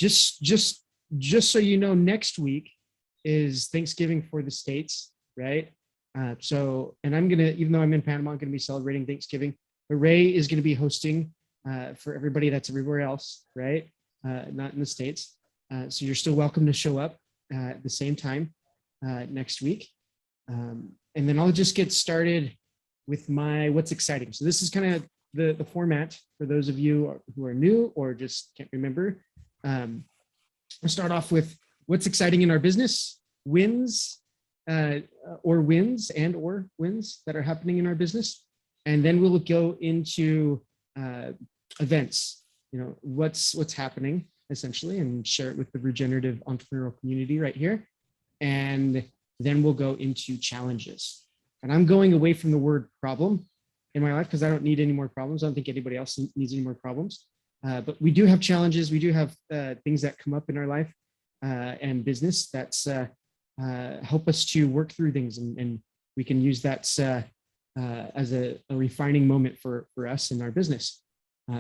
just so you know, next week is Thanksgiving for the States, right? And I'm gonna, even though I'm in Panama, I'm gonna be celebrating Thanksgiving. But Ray is gonna be hosting for everybody that's everywhere else, right? Not in the States. So you're still welcome to show up at the same time next week. And then I'll just get started with my what's exciting. So this is kind of the format for those of you who are new or just can't remember. We'll start off with what's exciting in our business, wins or wins that are happening in our business. And then we'll go into events, what's happening essentially, and share it with the regenerative entrepreneurial community right here. And then we'll go into challenges. And I'm going away from the word problem in my life because I don't need any more problems. I don't think anybody else needs any more problems. But we do have challenges. We do have things that come up in our life and business that's help us to work through things. And we can use that as a refining moment for us in our business.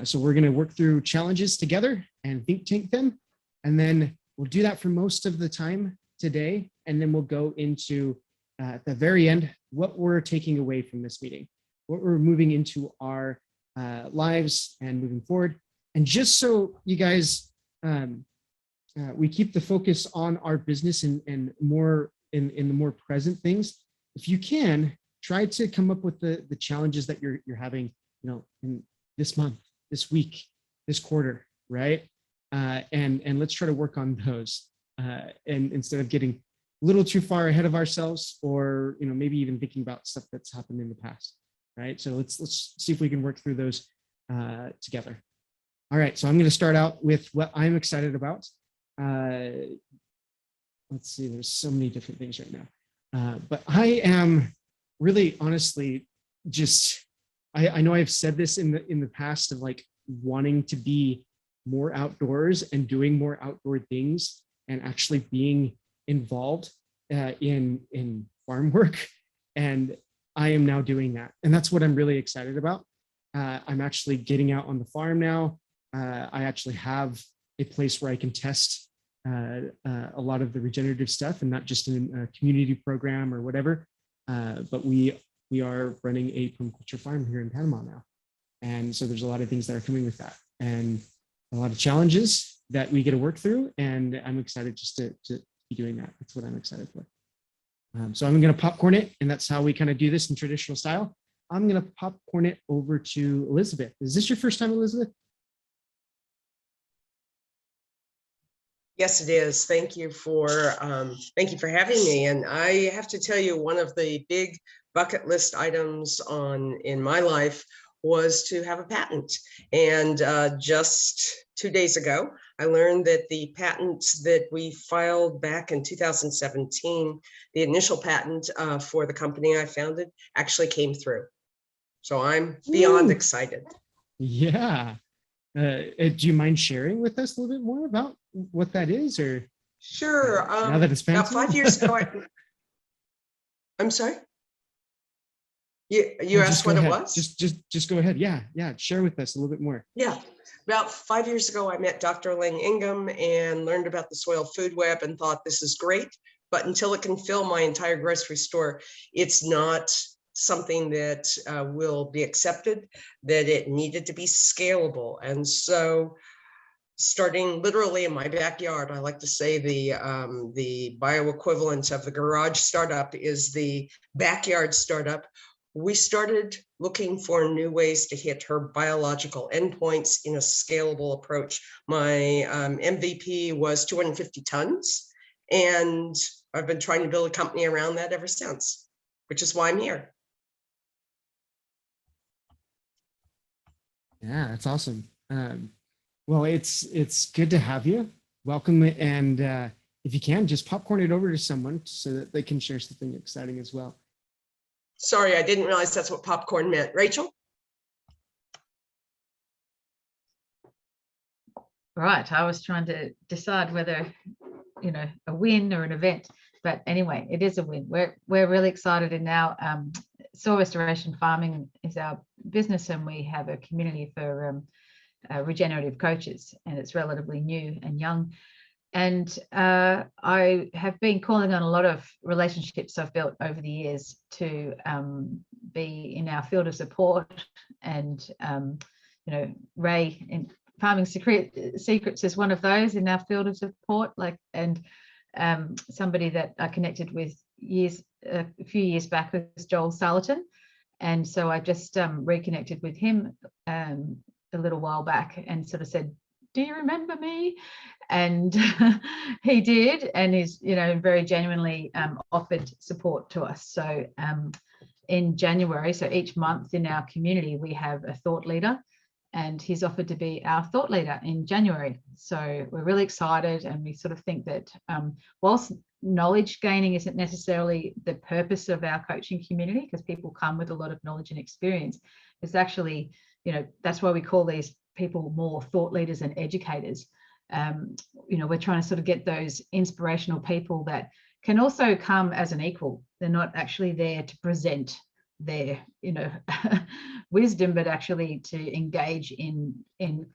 So we're going to work through challenges together and think tank them. And then we'll do that for most of the time today. And then we'll go into at the very end, what we're taking away from this meeting, what we're moving into our lives and moving forward. And just so you guys, we keep the focus on our business and more in the more present things. If you can, try to come up with the challenges that you're having, in this month, this week, this quarter, right? And let's try to work on those. And instead of getting a little too far ahead of ourselves, or maybe even thinking about stuff that's happened in the past, right? So let's see if we can work through those together. All right, so I'm going to start out with what I'm excited about. Let's see, there's so many different things right now, but I am really, honestly, just I know I've said this in the past of like wanting to be more outdoors and doing more outdoor things and actually being involved in farm work, and I am now doing that, and that's what I'm really excited about. I'm actually getting out on the farm now. I actually have a place where I can test a lot of the regenerative stuff, and not just in a community program or whatever, but we are running a permaculture farm here in Panama now, and so there's a lot of things that are coming with that, and a lot of challenges that we get to work through, and I'm excited just to be doing that. That's what I'm excited for. So I'm going to popcorn it, and that's how we kind of do this in traditional style. I'm going to popcorn it over to Elizabeth. Is this your first time, Elizabeth? Yes, it is. Thank you for having me. And I have to tell you, one of the big bucket list items in my life was to have a patent. And just 2 days ago, I learned that the patent that we filed back in 2017, the initial patent for the company I founded, actually came through. So I'm beyond excited. Yeah. Do you mind sharing with us a little bit more about what that is? Or sure. Now that it's about 5 years ago, I'm sorry. You asked what it was? Just go ahead. Yeah. Share with us a little bit more. Yeah. About 5 years ago, I met Dr. Ling Ingham and learned about the soil food web and thought, this is great, but until it can fill my entire grocery store, it's not something that will be accepted, that it needed to be scalable. And so starting literally in my backyard, I like to say the bioequivalent of the garage startup is the backyard startup. We started looking for new ways to hit her biological endpoints in a scalable approach. My MVP was 250 tons, and I've been trying to build a company around that ever since, which is why I'm here. Yeah, that's awesome. Well, it's good to have you. Welcome, and if you can, just popcorn it over to someone so that they can share something exciting as well. Sorry, I didn't realize that's what popcorn meant. Rachel? Right, I was trying to decide whether, a win or an event, but anyway, it is a win. We're really excited, and now soil restoration farming is our business, and we have a community for regenerative coaches, and it's relatively new and young. And I have been calling on a lot of relationships I've built over the years to be in our field of support. And, you know, Ray in Farming Secrets is one of those in our field of support, and somebody that I connected with a few years back was Joel Salatin. And so I just reconnected with him a little while back and sort of said, do you remember me? And he did, and he's, you know, very genuinely offered support to us. So in January, so each month in our community, we have a thought leader, and he's offered to be our thought leader in January. So we're really excited, and we sort of think that whilst knowledge gaining isn't necessarily the purpose of our coaching community, because people come with a lot of knowledge and experience, it's actually, you know, that's why we call these people more thought leaders and educators. You know, we're trying to sort of get those inspirational people that can also come as an equal. They're not actually there to present their, you know, wisdom, but actually to engage in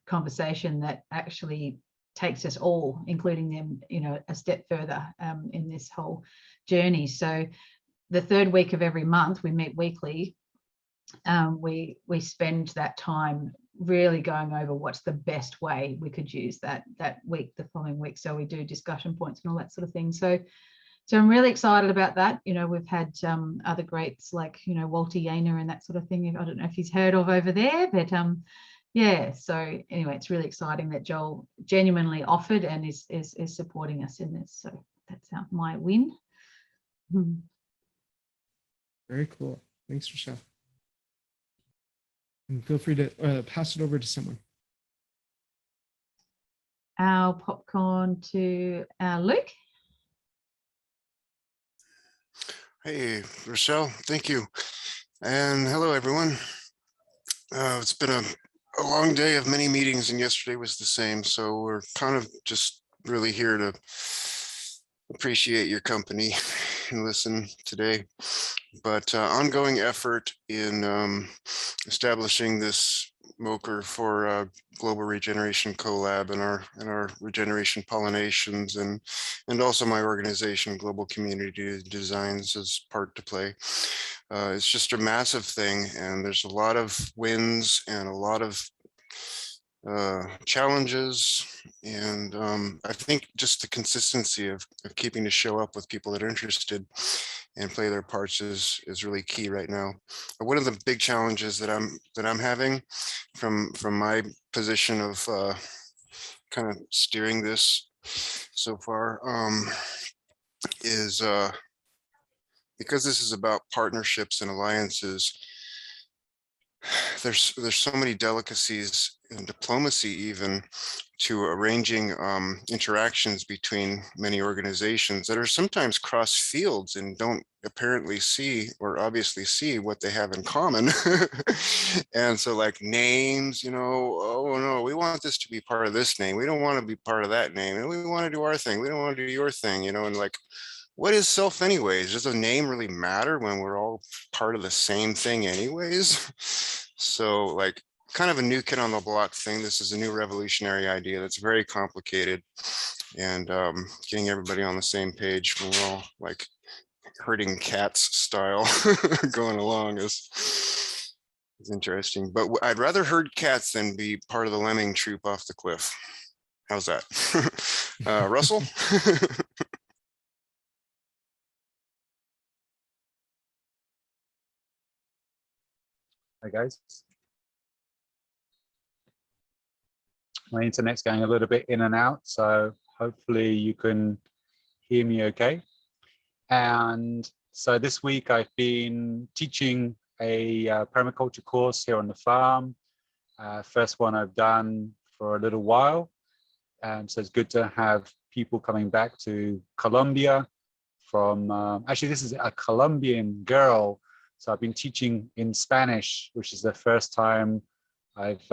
conversation that actually takes us all, including them, you know, a step further in this whole journey. So the third week of every month, we meet weekly. We spend that time really going over what's the best way we could use that week, the following week. So we do discussion points and all that sort of thing. So I'm really excited about that. You know, we've had other greats like, you know, Walter Yaner and that sort of thing. I don't know if he's heard of over there, but yeah. So anyway, it's really exciting that Joel genuinely offered and is supporting us in this. So that's my win. Very cool. Thanks, Rochelle. And feel free to pass it over to someone. Our popcorn to Luke. Hey, Rochelle, thank you. And hello, everyone. It's been a long day of many meetings, and yesterday was the same. So we're kind of just really here to appreciate your company and listen today. But ongoing effort in establishing this MOCR for Global Regeneration Collab and our regeneration pollinations, and also my organization Global Community Designs as part to play. It's just a massive thing, and there's a lot of wins and a lot of challenges, and I think just the consistency of keeping to show up with people that are interested and play their parts is really key right now. One of the big challenges that I'm having from my position of kind of steering this so far is because this is about partnerships and alliances. There's so many delicacies in diplomacy, even to arranging interactions between many organizations that are sometimes cross fields and don't apparently see or obviously see what they have in common. And so like names, you know, oh no, we want this to be part of this name. We don't want to be part of that name. And we want to do our thing. We don't want to do your thing, you know, and like, what is self anyways? Does a name really matter when we're all part of the same thing anyways? So like kind of a new kid on the block thing. This is a new revolutionary idea that's very complicated, and getting everybody on the same page when we're all like herding cats style going along is interesting. But I'd rather herd cats than be part of the lemming troop off the cliff. How's that? Russell? Hi guys. My internet's going a little bit in and out, so hopefully you can hear me okay. And so this week I've been teaching a permaculture course here on the farm. First one I've done for a little while. So it's good to have people coming back to Colombia from, actually this is a Colombian girl. So I've been teaching in Spanish, which is the first time I've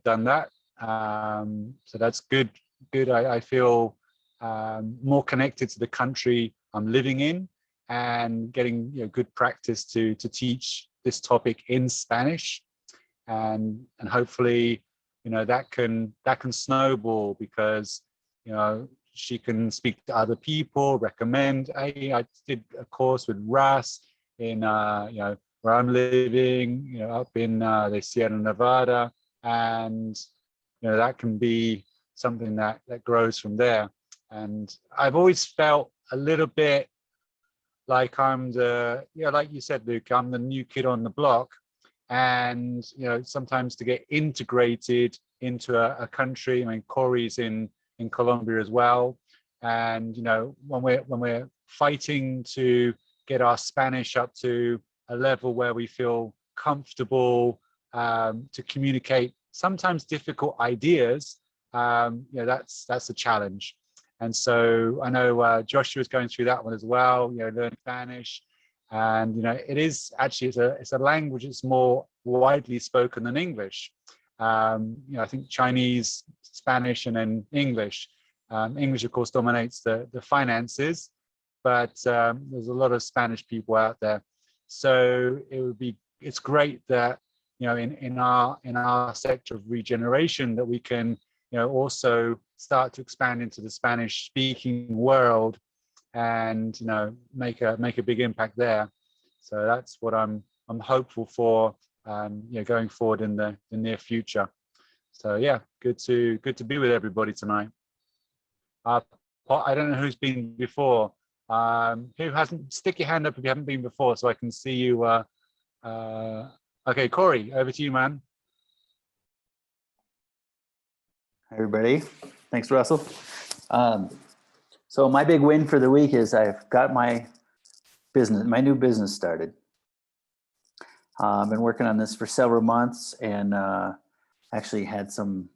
done that. So that's good. I feel more connected to the country I'm living in, and getting good practice to teach this topic in Spanish, and hopefully that can snowball, because she can speak to other people, recommend. Hey, I did a course with Russ in where I'm living, up in the Sierra Nevada, and that can be something that grows from there. And I've always felt a little bit like I'm like you said, Luke, I'm the new kid on the block. And sometimes to get integrated into a country. I mean, Corey's in Colombia as well, and when we're fighting to get our Spanish up to a level where we feel comfortable to communicate sometimes difficult ideas, that's a challenge. And so I know Joshua's going through that one as well, learning Spanish. And it is actually it's a language that's more widely spoken than English. I think Chinese, Spanish, and then English. English, of course, dominates the finances, but there's a lot of Spanish people out there. So it's great that in our sector of regeneration that we can also start to expand into the Spanish-speaking world and make a big impact there. So that's what I'm hopeful for going forward in the near future. So yeah, good to be with everybody tonight. I don't know who's been before. Who hasn't? Stick your hand up if you haven't been before, so I can see you. Okay, Corey, over to you, man. Hi, everybody. Thanks, Russell. So my big win for the week is I've got my new business started. I've been working on this for several months, and actually had some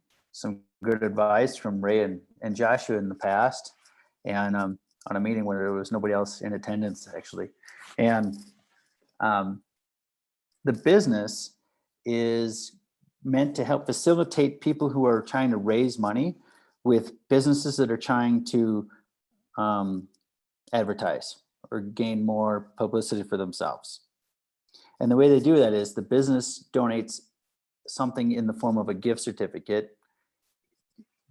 good advice from Ray and Joshua in the past, and on a meeting where there was nobody else in attendance, actually. And the business is meant to help facilitate people who are trying to raise money with businesses that are trying to advertise or gain more publicity for themselves. And the way they do that is the business donates something in the form of a gift certificate,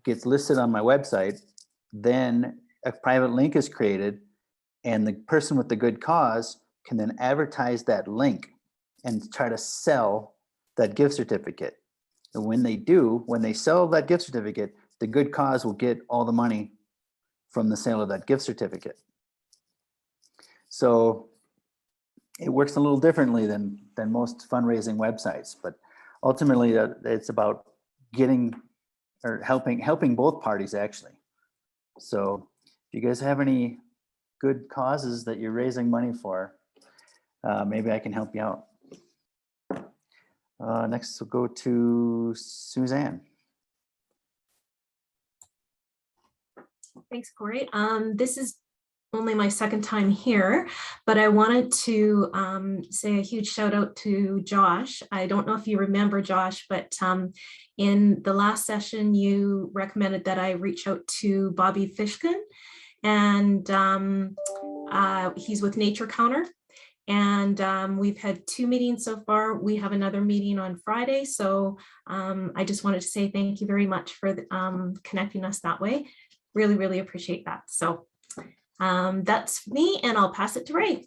gets listed on my website, then a private link is created, and the person with the good cause can then advertise that link and try to sell that gift certificate. And when they sell that gift certificate, the good cause will get all the money from the sale of that gift certificate. So it works a little differently than most fundraising websites, but ultimately it's about helping both parties, actually. So if you guys have any good causes that you're raising money for, maybe I can help you out. Next, we'll go to Suzanne. Thanks, Corey. This is only my second time here, but I wanted to say a huge shout out to Josh. I don't know if you remember, Josh, but in the last session, you recommended that I reach out to Bobby Fishkin, and he's with Nature Counter. And we've had 2 meetings so far. We have another meeting on Friday. So I just wanted to say thank you very much for connecting us that way. Really, really appreciate that. So that's me, and I'll pass it to Ray.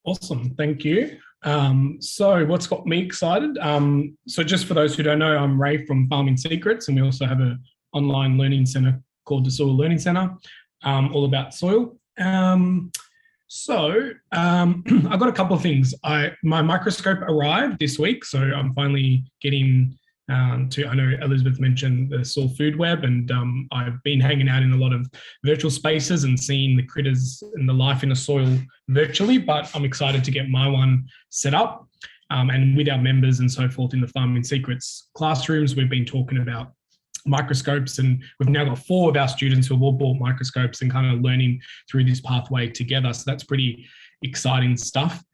Awesome, thank you. So what's got me excited? So just for those who don't know, I'm Ray from Farming Secrets, and we also have an online learning center called the Soil Learning Center, all about soil. So I've got a couple of things. My microscope arrived this week, so I'm finally getting I know Elizabeth mentioned the soil food web, and I've been hanging out in a lot of virtual spaces and seeing the critters and the life in the soil virtually, but I'm excited to get my one set up. And with our members and so forth in the Farming Secrets classrooms, we've been talking about microscopes, and we've now got 4 of our students who have all bought microscopes and kind of learning through this pathway together. So that's pretty exciting stuff.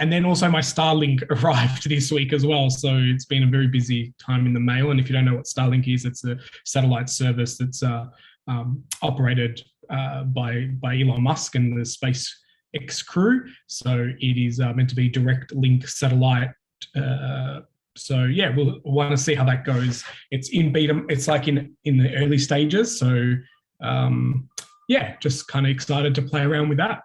And then also my Starlink arrived this week as well. So it's been a very busy time in the mail. And if you don't know what Starlink is, it's a satellite service that's operated by Elon Musk and the SpaceX crew. So it is meant to be direct link satellite So yeah, we'll want to see how that goes. It's in beta. It's like in the early stages. So yeah, just kind of excited to play around with that.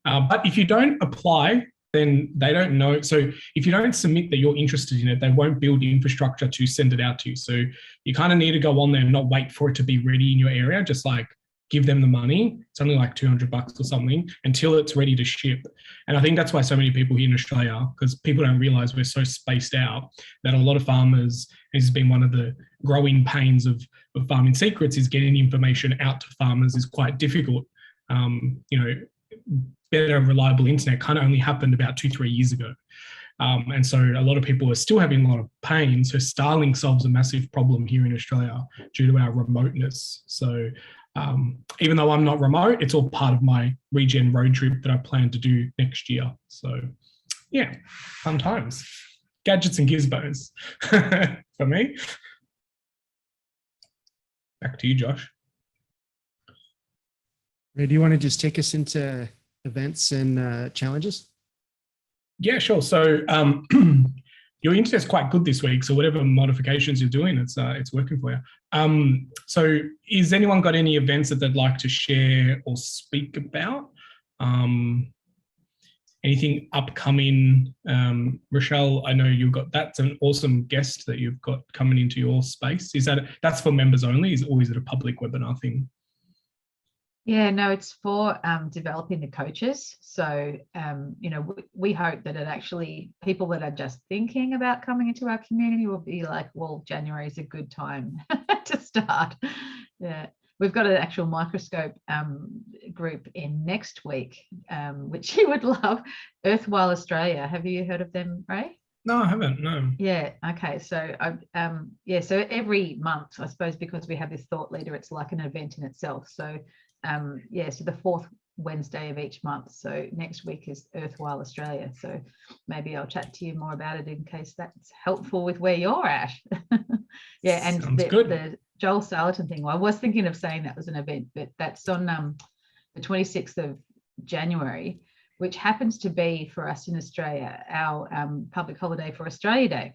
But if you don't apply, then they don't know. So if you don't submit that you're interested in it, they won't build the infrastructure to send it out to you. So you kind of need to go on there and not wait for it to be ready in your area. Just like give them the money. It's only like $200 or something until it's ready to ship. And I think that's why so many people here in Australia, because people don't realize we're so spaced out, that a lot of farmers, and this has been one of the growing pains of farming secrets, is getting information out to farmers is quite difficult. Better reliable internet kind of only happened about 2-3 years ago. And so a lot of people are still having a lot of pain. So Starlink solves a massive problem here in Australia due to our remoteness. So even though I'm not remote, it's all part of my regen road trip that I plan to do next year. So yeah, fun times. Gadgets and gizmos for me. Back to you, Josh. Ray, do you want to just take us into events and challenges? Yeah, sure. So your internet's quite good this week. So whatever modifications you're doing, it's working for you. So has anyone got any events that they'd like to share or speak about? Anything upcoming? Rochelle, I know you've got, that's an awesome guest that you've got coming into your space. That's for members only, or is it a public webinar thing? Yeah, no, it's for developing the coaches. So, we hope that it actually, people that are just thinking about coming into our community will be like, well, January is a good time to start. Yeah, we've got an actual microscope group in next week, which you would love. Earthwhile Australia. Have you heard of them, Ray? No, I haven't. No. Yeah. Okay. So, so every month, I suppose, because we have this thought leader, it's like an event in itself. So, so the fourth Wednesday of each month. So next week is Earthwhile Australia. So maybe I'll chat to you more about it in case that's helpful with where you're at. Yeah, and the Joel Salatin thing. Well, I was thinking of saying that was an event, but that's on the 26th of January, which happens to be for us in Australia, our public holiday for Australia Day.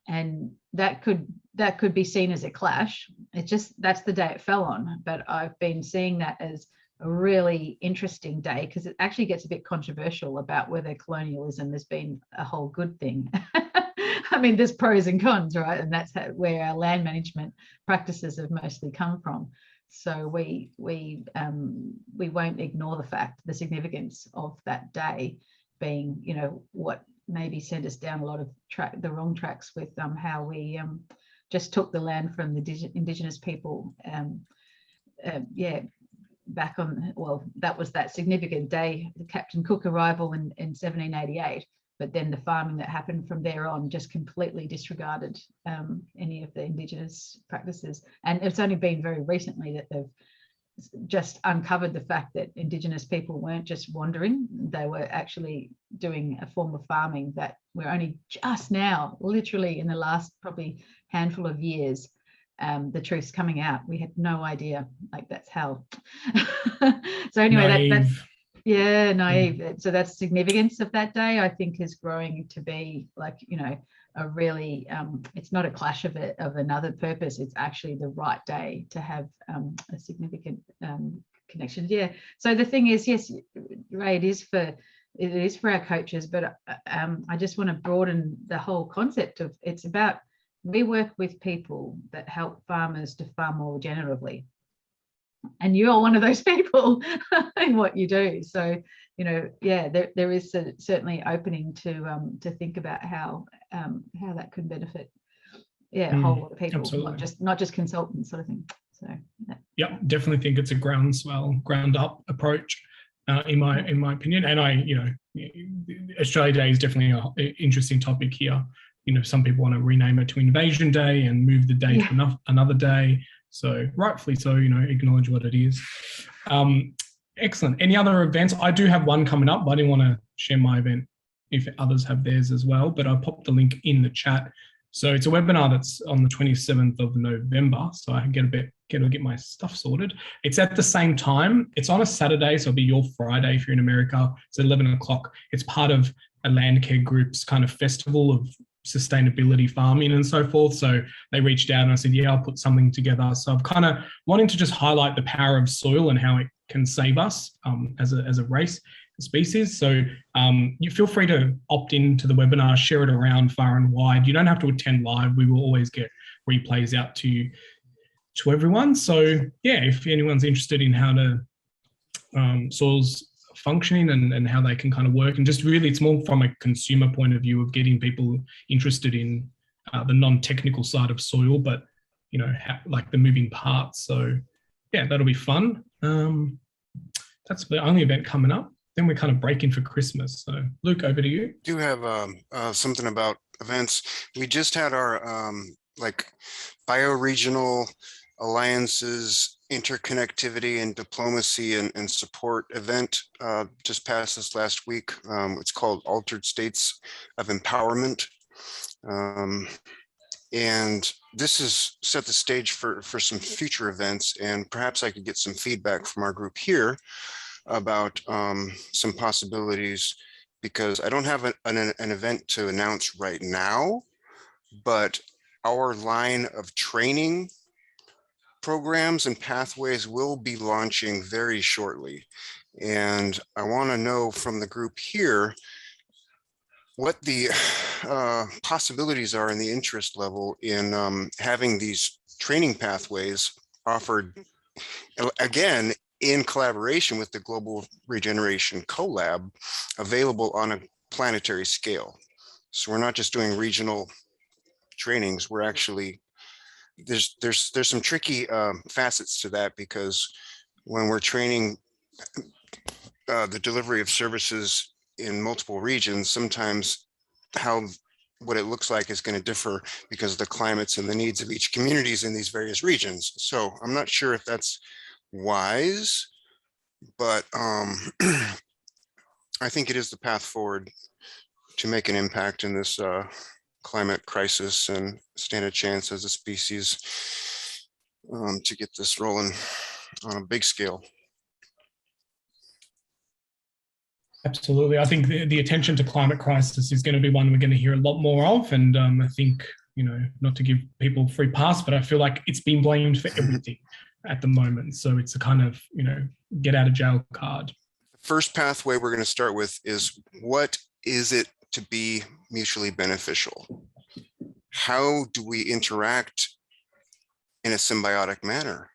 And that could be seen as a clash. It's just, that's the day it fell on. But I've been seeing that as a really interesting day because it actually gets a bit controversial about whether colonialism has been a whole good thing. I mean, there's pros and cons, right? And that's where our land management practices have mostly come from. So we won't ignore the significance of that day being, what maybe sent us down a lot of the wrong tracks with how we just took the land from the Indigenous people. Back on, well, that was that significant day, the Captain Cook arrival in 1788. But then the farming that happened from there on just completely disregarded any of the Indigenous practices. And it's only been very recently that they've just uncovered the fact that Indigenous people weren't just wandering, they were actually doing a form of farming that we're only just now, literally in the last probably handful of years, the truth's coming out. We had no idea, like that's hell. So anyway, that's naive. So that's significance of that day, I think, is growing to be like, a really, it's not a clash of another purpose. It's actually the right day to have a significant connection. Yeah. So the thing is, yes, Ray, it is for our coaches, but I just want to broaden the whole concept of, it's about, we work with people that help farmers to farm more regeneratively. And you're one of those people in what you do. So, there is certainly opening to think about how that could benefit, a whole lot of people, absolutely. not just consultants, sort of thing. So, yeah, definitely think it's a groundswell, ground up approach, in my opinion. And Australia Day is definitely an interesting topic here. Some people want to rename it to Invasion Day and move the day to another day. So rightfully so, acknowledge what it is. Excellent. Any other events? I do have one coming up, but I didn't want to share my event if others have theirs as well, but I'll pop the link in the chat. So it's a webinar that's on the 27th of November. So I can get my stuff sorted. It's at the same time. It's on a Saturday, so it'll be your Friday if you're in America. It's at 11 o'clock. It's part of a land care group's kind of festival of sustainability farming and so forth. So they reached out and I said, yeah, I'll put something together. So I've kind of wanting to just highlight the power of soil and how it can save us as a race, a species. So you feel free to opt into the webinar, share it around far and wide. You don't have to attend live. We will always get replays out to everyone. So yeah, if anyone's interested in how to soils functioning and how they can kind of work, and just really it's more from a consumer point of view of getting people interested in the non-technical side of soil, but you know, like the moving parts. So yeah, that'll be fun. That's the only event coming up. Then we kind of break in for Christmas. So Luke, over to you. Do have something about events. We just had our like bioregional alliances, interconnectivity and diplomacy and support event just passed this last week. It's called Altered States of Empowerment. And this has set the stage for some future events, and perhaps I could get some feedback from our group here about some possibilities, because I don't have an event to announce right now, but our line of training programs and pathways will be launching very shortly. And I want to know from the group here what the possibilities are and the interest level in having these training pathways offered, again, in collaboration with the Global Regeneration Collab, available on a planetary scale. So we're not just doing regional trainings, we're actually, there's some tricky facets to that, because when we're training the delivery of services in multiple regions, sometimes what it looks like is going to differ because of the climates and the needs of each communities in these various regions. So I'm not sure if that's wise, but I think it is the path forward to make an impact in this climate crisis and stand a chance as a species to get this rolling on a big scale. Absolutely. I think the attention to climate crisis is going to be one we're going to hear a lot more of. And I think, you know, not to give people free pass, but I feel like it's been blamed for everything at the moment. So it's a kind of, you know, get out of jail card. The first pathway we're going to start with is, what is it to be mutually beneficial? How do we interact in a symbiotic manner?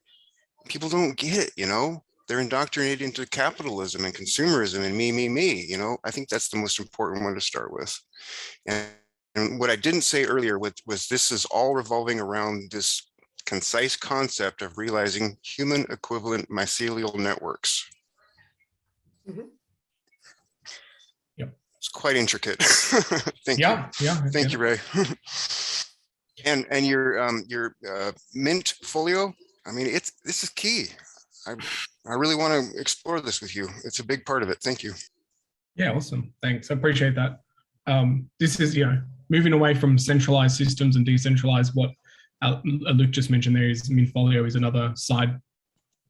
People don't get it, you know? They're indoctrinated into capitalism and consumerism and me, you know? I think that's the most important one to start with. And what I didn't say earlier was this is all revolving around this concise concept of realizing human equivalent mycelial networks. Mhm. Yep. It's quite intricate. Thank you. Yeah. Thank you, Ray. And your mint folio, I mean, this is key. I really want to explore this with you. It's a big part of it. Thank you. Yeah, awesome. Thanks. I appreciate that. This is, you know, moving away from centralized systems and decentralized. What Luke just mentioned there is Minfolio is another side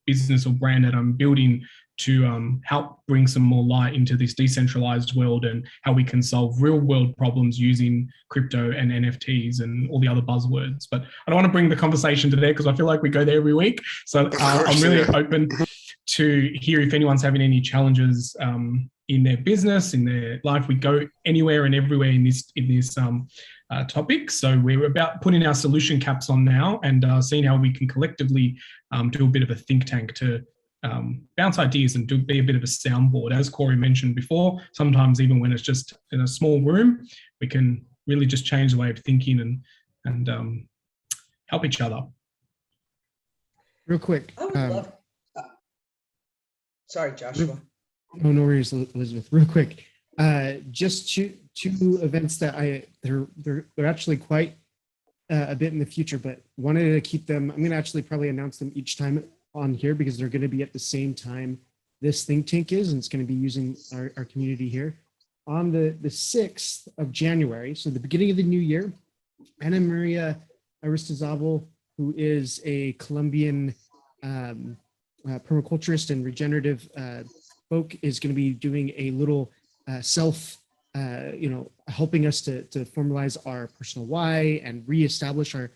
business or brand that I'm building to help bring some more light into this decentralized world and how we can solve real world problems using crypto and NFTs and all the other buzzwords. But I don't want to bring the conversation to there because I feel like we go there every week. So I'm really open to hear if anyone's having any challenges in their business, in their life. We go anywhere and everywhere in this topic. So we're about putting our solution caps on now and seeing how we can collectively do a bit of a think tank to bounce ideas and be a bit of a soundboard. As Corey mentioned before, sometimes even when it's just in a small room, we can really just change the way of thinking and help each other. Real quick. I would love. Sorry, Joshua. Oh, no worries, Elizabeth. Real quick, just two events that they're actually quite a bit in the future, but wanted to keep them. I'm going to actually probably announce them each time on here because they're going to be at the same time this think tank is, and it's going to be using our community here. On the 6th of January, so the beginning of the new year, Ana Maria Aristizabal, who is a Colombian permaculturist and regenerative folk, is going to be doing a little self helping us to formalize our personal why and reestablish our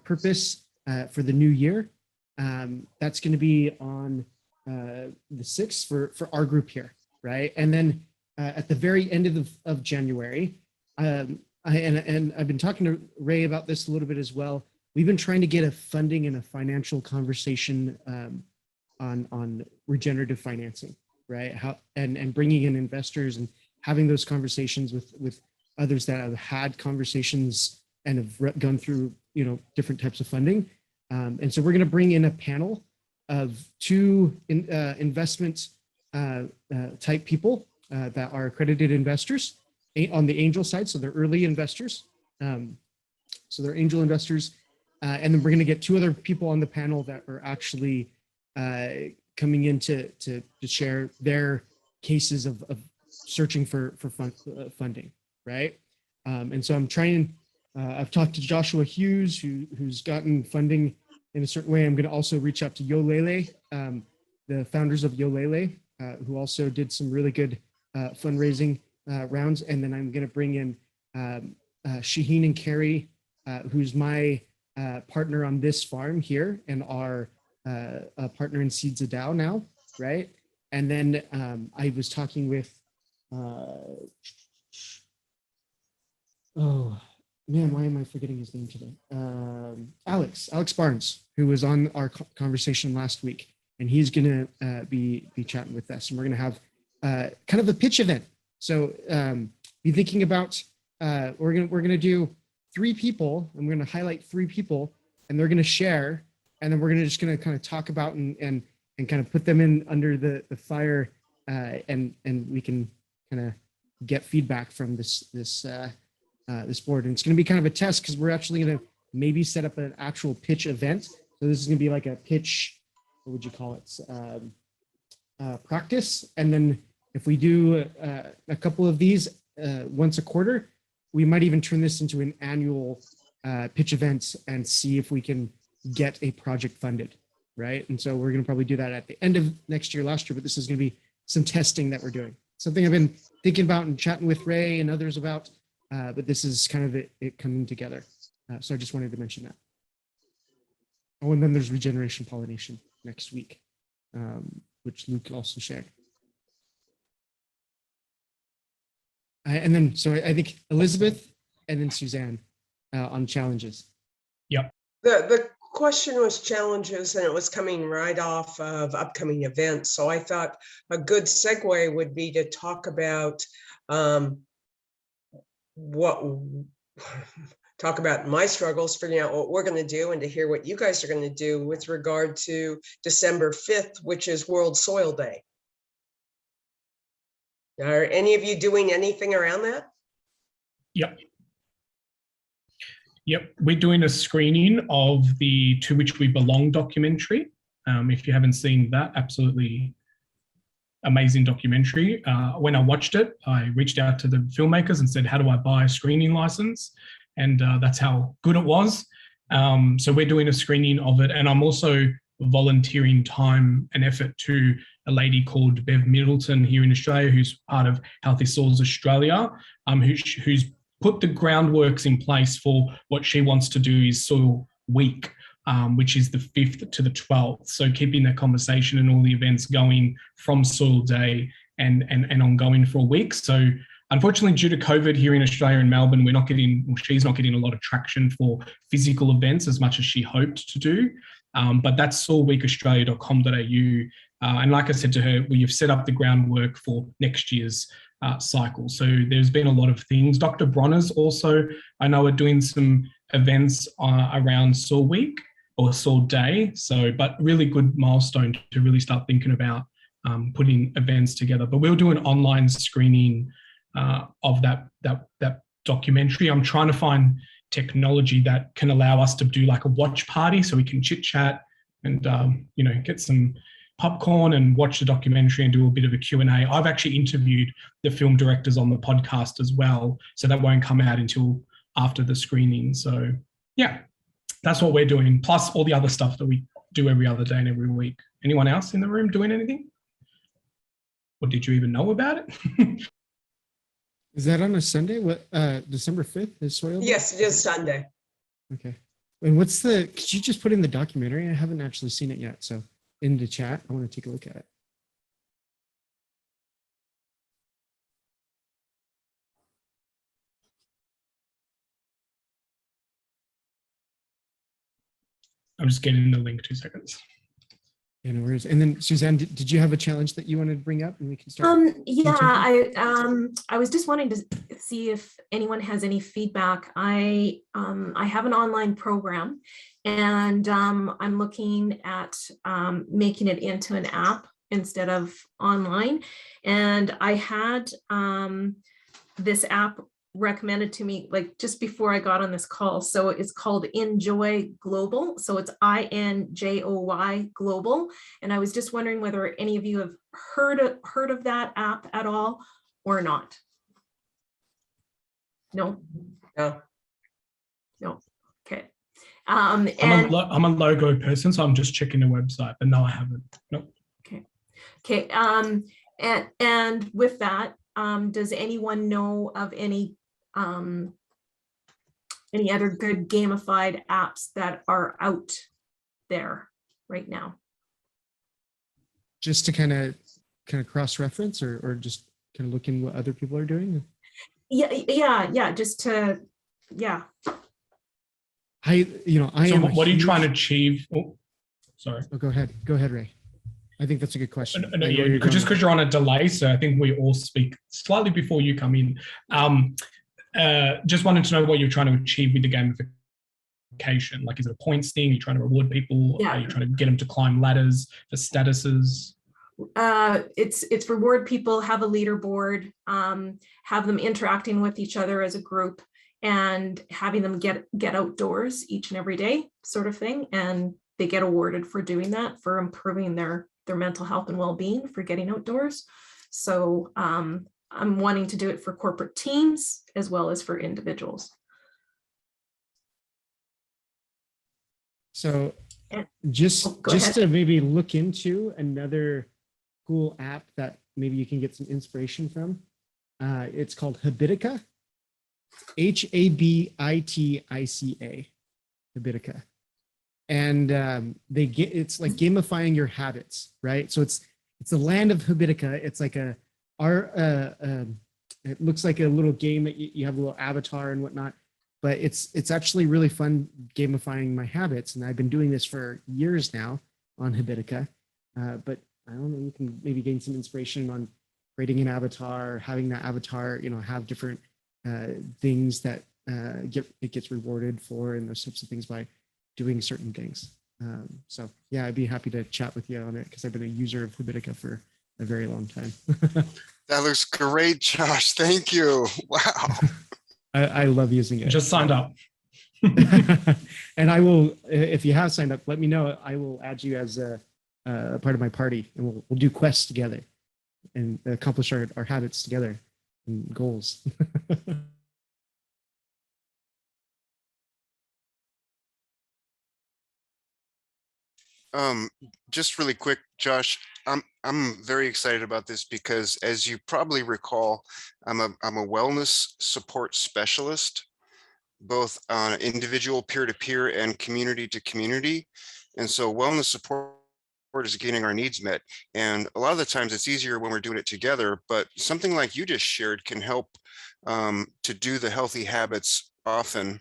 purpose for the new year. That's going to be on the 6th for our group here, right? And then at the very end of January, and I've been talking to Ray about this a little bit as well. We've been trying to get a funding and a financial conversation on regenerative financing, right? And bringing in investors and having those conversations with others that have had conversations and have gone through different types of funding. And so we're going to bring in a panel of 2 investment type people that are accredited investors on the angel side. So they're early investors. So they're angel investors. And then we're going to get 2 other people on the panel that are actually coming in to share their cases of searching for funding, right? And so I'm trying, I've talked to Joshua Hughes, who's gotten funding in a certain way. I'm going to also reach out to Yolele, the founders of Yolele, who also did some really good fundraising rounds. And then I'm going to bring in Shaheen and Carrie, who's my partner on this farm here and our partner in Seeds of Dow now, right? And then I was talking with, oh man, why am I forgetting his name today? Alex Barnes, who was on our conversation last week, and he's going to be chatting with us, and we're going to have kind of a pitch event. So be thinking about we're going to do 3 people. I'm going to highlight 3 people, and they're going to share, and then we're going to kind of talk about and kind of put them in under the fire, and we can kind of get feedback from this board. And it's going to be kind of a test because we're actually going to maybe set up an actual pitch event. So this is going to be like a pitch, what would you call it? Practice. And then if we do a couple of these once a quarter, we might even turn this into an annual pitch event and see if we can get a project funded, right? And so we're going to probably do that at the end of next year, last year, but this is going to be some testing that we're doing. Something I've been thinking about and chatting with Ray and others about, but this is kind of it coming together. So I just wanted to mention that. Oh, and then there's regeneration pollination next week, which Luke also shared. And then, so I think Elizabeth and then Suzanne on challenges. Yep. The question was challenges, and it was coming right off of upcoming events. So I thought a good segue would be to talk about talk about my struggles, figuring out what we're going to do, and to hear what you guys are going to do with regard to December 5th, which is World Soil Day. Are any of you doing anything around that? Yep. Yep, we're doing a screening of the To Which We Belong documentary. If you haven't seen that, absolutely amazing documentary. When I watched it, I reached out to the filmmakers and said, how do I buy a screening license? And that's how good it was. So we're doing a screening of it. And I'm also volunteering time and effort to a lady called Bev Middleton here in Australia, who's part of Healthy Soils Australia, who's put the groundworks in place for what she wants to do is Soil Week, which is the 5th to the 12th. So keeping that conversation and all the events going from Soil Day and ongoing for a week. So unfortunately, due to COVID here in Australia and Melbourne, she's not getting a lot of traction for physical events as much as she hoped to do. But that's soilweekaustralia.com.au. And like I said to her, we've set up the groundwork for next year's cycle. So there's been a lot of things. Dr. Bronner's also, I know, are doing some events around Soil Week or Soil Day. So, but really good milestone to really start thinking about putting events together. But we'll do an online screening of that documentary. I'm trying to find technology that can allow us to do like a watch party so we can chit chat and get some popcorn and watch the documentary and do a bit of a Q&A. I've actually interviewed the film directors on the podcast as well, so that won't come out until after the screening. So yeah, that's what we're doing, plus all the other stuff that we do every other day and every week. Anyone else in the room doing anything? Or did you even know about it? Is that on a Sunday? What, December 5th is Soil Day? Yes, it is Sunday. Okay. And could you just put in the documentary? I haven't actually seen it yet. So in the chat, I want to take a look at it. I'm just getting the link, 2 seconds. Yeah, no worries. And then Suzanne, did you have a challenge that you wanted to bring up and we can start? Yeah, I was just wanting to see if anyone has any feedback. I have an online program, and I'm looking at making it into an app instead of online. And I had this app recommended to me like just before I got on this call. So it's called Enjoy Global. So it's INJOY Global. And I was just wondering whether any of you have heard of that app at all or not. No. No. No. Okay. I'm a logo person, so I'm just checking the website, but no, I haven't. Nope. Okay. Okay. And with that, does anyone know of any other good gamified apps that are out there right now? Just to kind of cross-reference or just kind of look in what other people are doing? Yeah. Just to, yeah. So what are you trying to achieve? Oh, sorry. Oh, go ahead, Ray. I think that's a good question. No, just because you're on a delay, so I think we all speak slightly before you come in. Just wanted to know what you're trying to achieve with the gamification. Like, is it a points thing? Are you trying to reward people? Yeah. Are you trying to get them to climb ladders for statuses? It's reward people, have a leaderboard, have them interacting with each other as a group, and having them get outdoors each and every day, sort of thing. And they get awarded for doing that, for improving their mental health and well-being, for getting outdoors. So I'm wanting to do it for corporate teams as well as for individuals. So just to maybe look into another cool app that maybe you can get some inspiration from. It's called Habitica, Habitica, Habitica. And it's like gamifying your habits, right? So it's the land of Habitica. It's like it looks like a little game that you have a little avatar and whatnot, but it's actually really fun gamifying my habits. And I've been doing this for years now on Habitica, but I don't know, you can maybe gain some inspiration on creating an avatar, having that avatar, have different things that it gets rewarded for, and those types of things by doing certain things. So yeah, I'd be happy to chat with you on it because I've been a user of Habitica for a very long time. That looks great, Josh. Thank you. Wow. I love using it. Just signed up. And I will, if you have signed up, let me know. I will add you as a part of my party, and we'll do quests together and accomplish our habits together and goals. Just really quick, Josh, I'm very excited about this because, as you probably recall, I'm a wellness support specialist, both on individual peer-to-peer and community-to-community. And so wellness support is getting our needs met. And a lot of the times it's easier when we're doing it together, but something like you just shared can help to do the healthy habits often.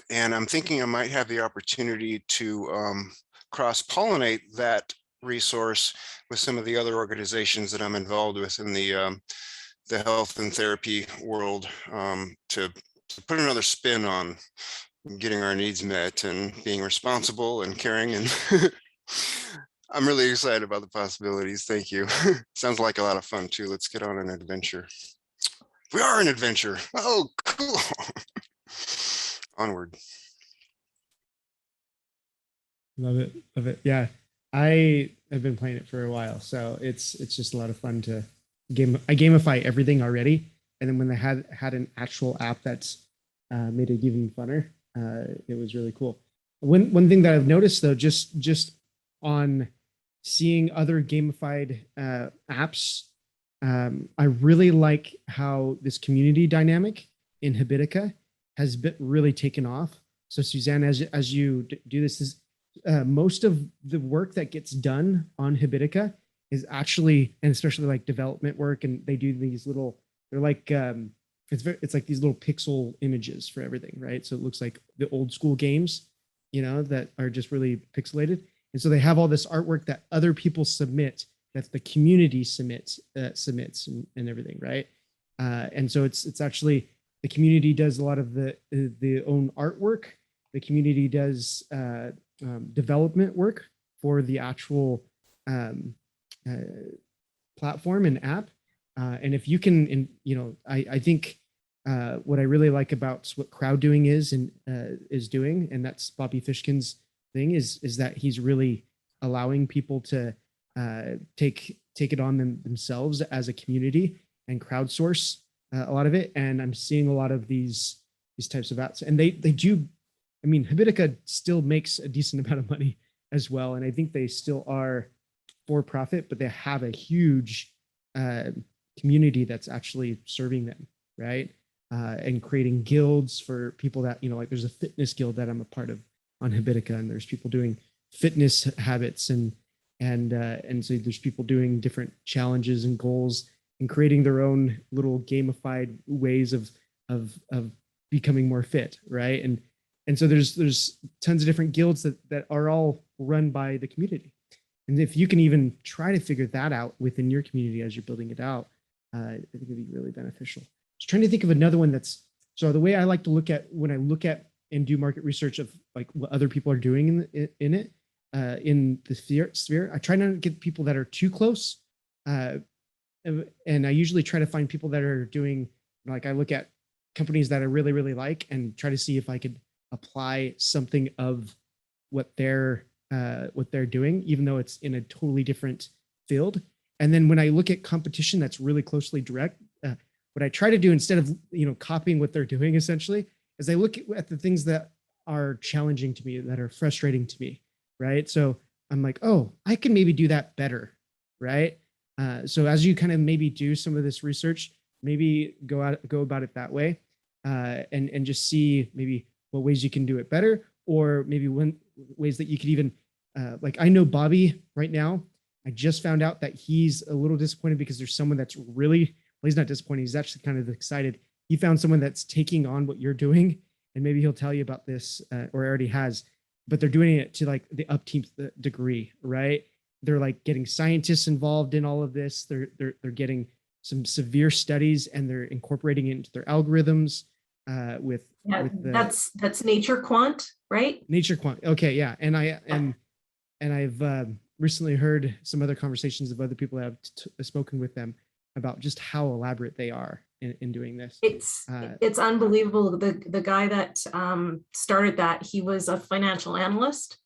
And I'm thinking I might have the opportunity to cross-pollinate that resource with some of the other organizations that I'm involved with in the health and therapy world, to put another spin on getting our needs met and being responsible and caring. And I'm really excited about the possibilities. Thank you. Sounds like a lot of fun too. Let's get on an adventure. We are an adventure. Oh, cool. Onward. Love it. Yeah, I have been playing it for a while, so it's just a lot of fun to I gamify everything already, and then when they had an actual app that's made it even funner, it was really cool. One thing that I've noticed though, just on seeing other gamified apps I really like how this community dynamic in Habitica has been really taken off. So Suzanne, as you do this, is most of the work that gets done on Habitica is actually, and especially like development work, and they do these little, they're like, it's like these little pixel images for everything, right? So it looks like the old school games, you know, that are just really pixelated. And so they have all this artwork that other people submit, that the community submits and everything, right? And so it's actually, the community does a lot of the own artwork. The community does development work for the actual platform and app. And if you can, and you know, I think what I really like about what crowd doing is doing, and that's Bobby Fishkin's thing, is that he's really allowing people to take it on themselves as a community and crowdsource a lot of it. And I'm seeing a lot of these types of apps, and they do. I mean, Habitica still makes a decent amount of money as well, and I think they still are for profit, but they have a huge community that's actually serving them, right? And creating guilds for people that, you know, like there's a fitness guild that I'm a part of on Habitica, and there's people doing fitness habits, and so there's people doing different challenges and goals and creating their own little gamified ways of becoming more fit, right? And so there's tons of different guilds that are all run by the community. And if you can even try to figure that out within your community as you're building it out, I think it'd be really beneficial. I was trying to think of another one that's, so the way I like to look at, when I look at and do market research of like what other people are doing in it, in the sphere, I try not to get people that are too close. And I usually try to find people that are doing, like I look at companies that I really, really like and try to see if I could apply something of what they're doing, even though it's in a totally different field. And then when I look at competition that's really closely direct, what I try to do instead of, you know, copying what they're doing essentially, is I look at the things that are challenging to me, that are frustrating to me, right? So I'm like, oh, I can maybe do that better, right? So as you kind of maybe do some of this research, maybe go about it that way, and just see maybe what ways you can do it better, or maybe ways that you could even, like I know Bobby right now, I just found out that he's a little disappointed because there's someone that's really, well, he's not disappointed, he's actually kind of excited. He found someone that's taking on what you're doing, and maybe he'll tell you about this, or already has, but they're doing it to like the upteenth degree, right? They're like getting scientists involved in all of this. They're getting some severe studies, and they're incorporating it into their algorithms with that's Nature Quant, right? Nature Quant. Okay, yeah, and I've recently heard some other conversations of other people that have spoken with them about just how elaborate they are in doing this. It's unbelievable. The guy that started that, he was a financial analyst,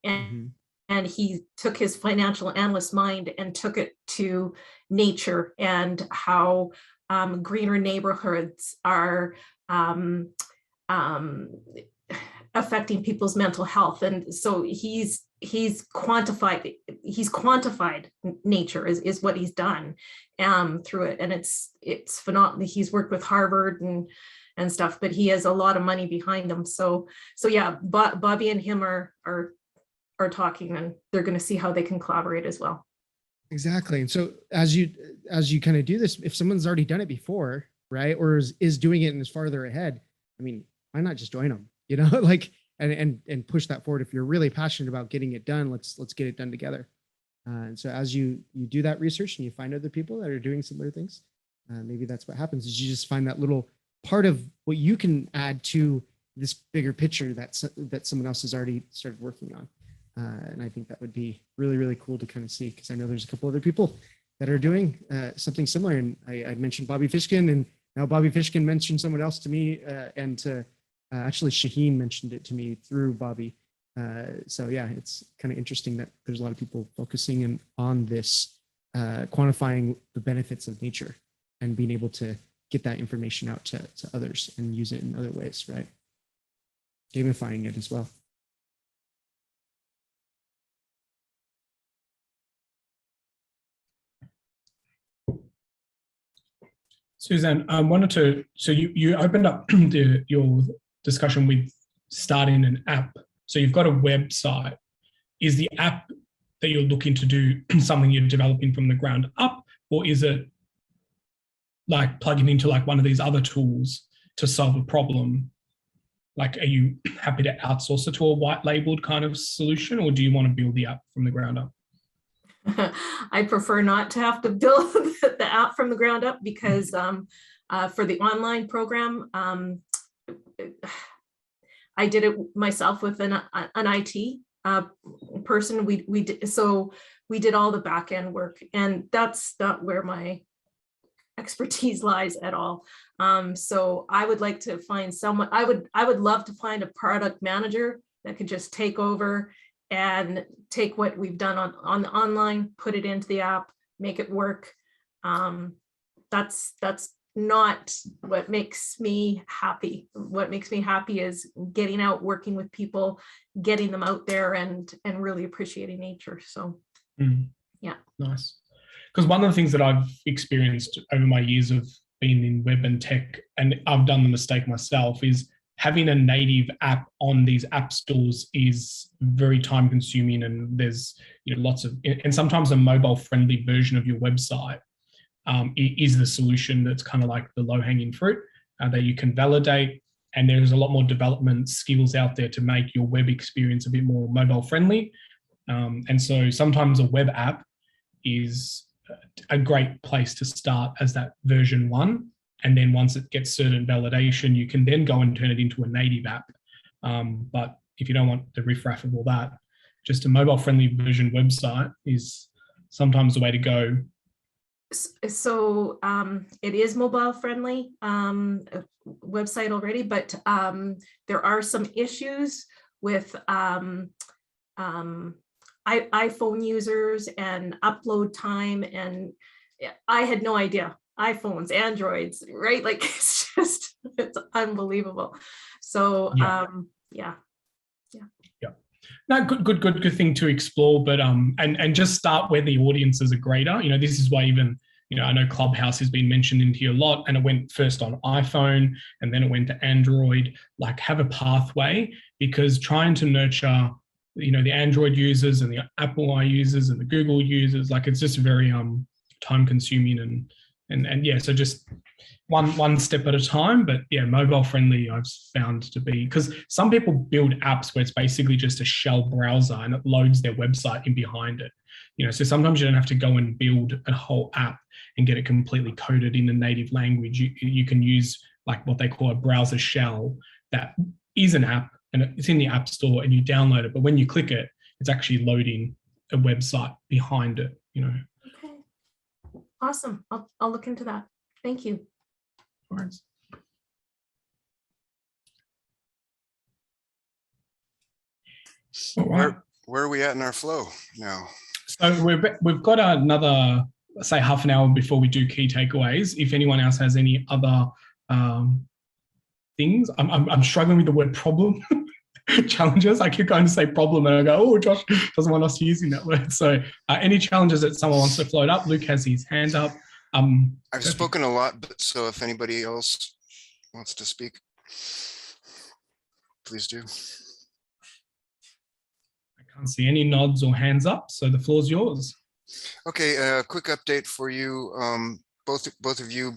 and and he took his financial analyst mind and took it to nature, and how greener neighborhoods are affecting people's mental health. And so he's quantified nature is what he's done through it. And it's phenomenal. He's worked with Harvard and stuff, but he has a lot of money behind him. So yeah, Bobby and him are talking, and they're going to see how they can collaborate as well. Exactly. And so as you kind of do this, if someone's already done it before, right, or is doing it and is farther ahead, I mean, why not just join them? You know, like, and push that forward. If you're really passionate about getting it done, let's get it done together. And so as you do that research and you find other people that are doing similar things, maybe that's what happens, is you just find that little part of what you can add to this bigger picture that someone else has already started working on. And I think that would be really, really cool to kind of see, because I know there's a couple other people that are doing something similar. And I mentioned Bobby Fishkin, and now Bobby Fishkin mentioned someone else to me, and to actually Shaheen mentioned it to me through Bobby. So yeah, it's kind of interesting that there's a lot of people focusing on this, quantifying the benefits of nature and being able to get that information out to others and use it in other ways, right? Gamifying it as well. Suzanne, I wanted to, so you opened up your discussion with starting an app. So you've got a website. Is the app that you're looking to do something you're developing from the ground up, or is it like plugging into like one of these other tools to solve a problem? Like, are you happy to outsource it to a white labeled kind of solution, or do you want to build the app from the ground up? I prefer not to have to build the app from the ground up, because for the online program, I did it myself with an IT person. We did all the back end work, and that's not where my expertise lies at all. So I would like to find someone. I would love to find a product manager that could just take over and take what we've done on the online, put it into the app, make it work. That's not what makes me happy. What makes me happy is getting out, working with people, getting them out there, and really appreciating nature. So yeah. Nice. Because one of the things that I've experienced over my years of being in web and tech, and I've done the mistake myself, is having a native app on these app stores is very time consuming, and there's lots of, and sometimes a mobile friendly version of your website is the solution that's kind of like the low hanging fruit that you can validate. And there's a lot more development skills out there to make your web experience a bit more mobile friendly. And so sometimes a web app is a great place to start as that version 1. And then once it gets certain validation, you can then go and turn it into a native app. But if you don't want the riffraff of all that, just a mobile friendly version website is sometimes the way to go. So it is mobile friendly website already, but there are some issues with iPhone users and upload time, and I had no idea. iPhones, Androids, right? Like it's unbelievable. So yeah. No, good thing to explore, but and just start where the audiences are greater. This is why even I know Clubhouse has been mentioned in here a lot, and it went first on iPhone and then it went to Android. Like, have a pathway, because trying to nurture the Android users and the Apple I users and the Google users, like it's just very time consuming and yeah, so just one step at a time. But yeah, mobile friendly I've found to be, because some people build apps where it's basically just a shell browser and it loads their website in behind it. So sometimes you don't have to go and build a whole app and get it completely coded in the native language. You can use like what they call a browser shell that is an app, and it's in the App Store, and you download it. But when you click it, it's actually loading a website behind it. Okay. Awesome. I'll look into that. Thank you. All right. So where are we at in our flow now? So we've got another, say, half an hour before we do key takeaways. If anyone else has any other things, I'm struggling with the word problem. Challenges. I keep going to say problem and I go, oh, Josh doesn't want us using that word. So any challenges that someone wants to float up? Luke has his hand up. I've spoken a lot, but so if anybody else wants to speak, please do. I can't see any nods or hands up, so the floor's yours. Okay, quick update for you. Both of you,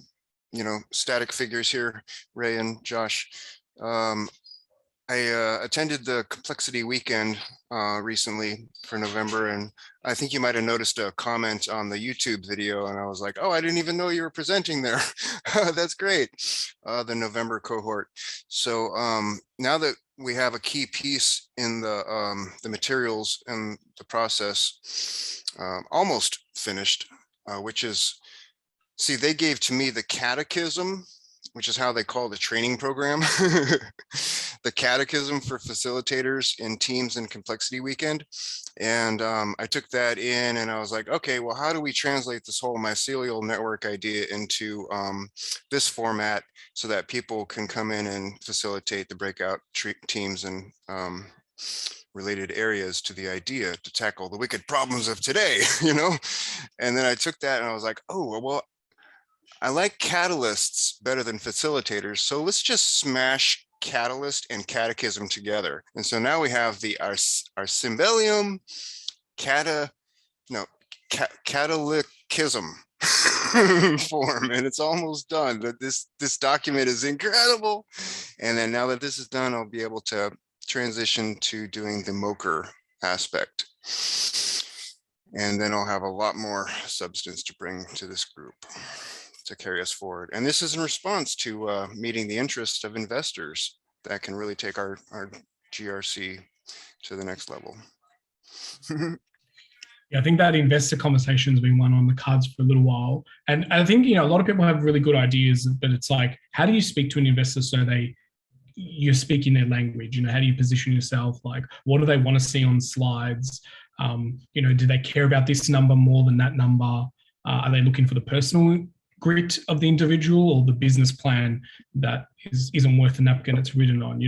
static figures here, Ray and Josh. I attended the Complexity Weekend recently for November, and I think you might have noticed a comment on the YouTube video, and I was like, oh, I didn't even know you were presenting there. That's great, the November cohort. So now that we have a key piece in the materials and the process almost finished, which is, see, they gave to me the catechism, which is how they call the training program, the catechism for facilitators in Teams and Complexity Weekend. And I took that in and I was like, okay, well, how do we translate this whole mycelial network idea into this format so that people can come in and facilitate the breakout teams and related areas to the idea to tackle the wicked problems of today, And then I took that and I was like, oh, well, I like catalysts better than facilitators. So let's just smash catalyst and catechism together. And so now we have our symbolium catechism form, and it's almost done. But this document is incredible. And then now that this is done, I'll be able to transition to doing the MOCR aspect. And then I'll have a lot more substance to bring to this group to carry us forward. And this is in response to meeting the interests of investors that can really take our GRC to the next level. Yeah, I think that investor conversation has been one on the cards for a little while. And I think, a lot of people have really good ideas, but it's like, how do you speak to an investor so you're speaking their language? How do you position yourself? Like, what do they want to see on slides? Do they care about this number more than that number? Are they looking for the personal grit of the individual or the business plan that isn't worth the napkin it's written on?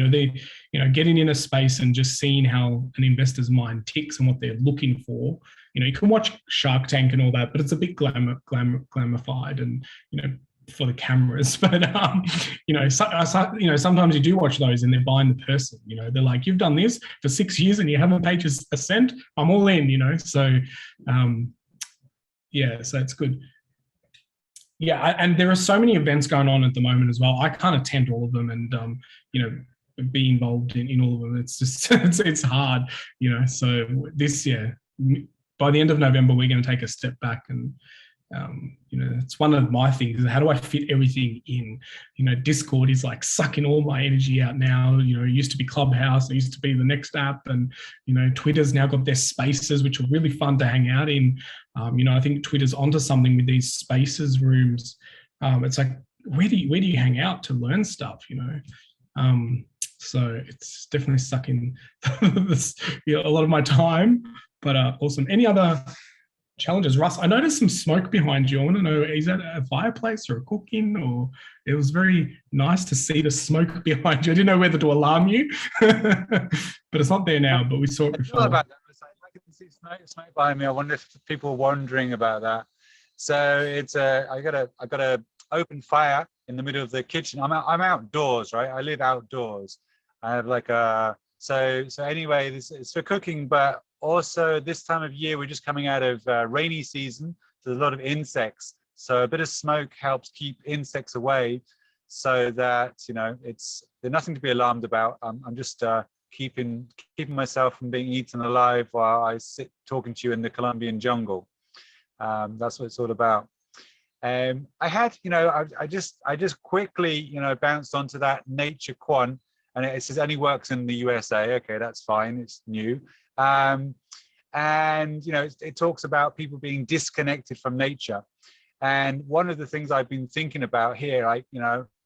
Getting in a space and just seeing how an investor's mind ticks and what they're looking for. You can watch Shark Tank and all that, but it's a bit glamified and for the cameras. But sometimes you do watch those and they're buying the person. They're like, you've done this for 6 years and you haven't paid us a cent. I'm all in. So so it's good. Yeah, and there are so many events going on at the moment as well. I can't attend all of them, and be involved in all of them. It's just it's hard. So this year, by the end of November, we're going to take a step back and. It's one of my things is how do I fit everything in? Discord is like sucking all my energy out now. It used to be Clubhouse, it used to be the next app, and Twitter's now got their spaces, which are really fun to hang out in. I think Twitter's onto something with these spaces rooms. It's like, where do you hang out to learn stuff? So it's definitely sucking a lot of my time. But awesome. Any other challenges? Russ, I noticed some smoke behind you. I want to know, is that a fireplace or a cooking? Or it was very nice to see the smoke behind you. I didn't know whether to alarm you, but it's not there now, but we saw it before. About that. I can see smoke behind me. I wonder if people are wondering about that. So it's I got a open fire in the middle of the kitchen. I'm outdoors, right? I live outdoors. I have like so anyway, this is for cooking, but also this time of year, we're just coming out of rainy season. So there's a lot of insects. So a bit of smoke helps keep insects away so that, there's nothing to be alarmed about. I'm just keeping myself from being eaten alive while I sit talking to you in the Colombian jungle. That's what it's all about. I had, I just quickly, bounced onto that Nature Quant, and it says only works in the USA. Okay, that's fine. It's new. It talks about people being disconnected from nature. And one of the things I've been thinking about here, I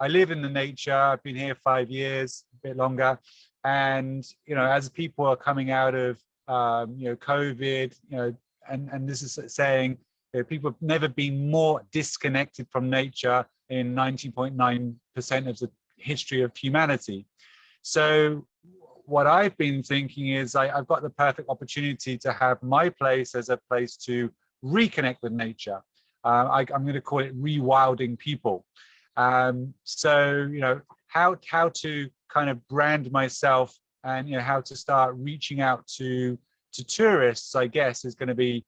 live in the nature. I've been here 5 years, a bit longer. And, as people are coming out of, COVID, and this is saying people have never been more disconnected from nature in 90.9% of the history of humanity. So what I've been thinking is I've got the perfect opportunity to have my place as a place to reconnect with nature. I'm going to call it rewilding people. So, how to kind of brand myself and, how to start reaching out to tourists, I guess, is going to be,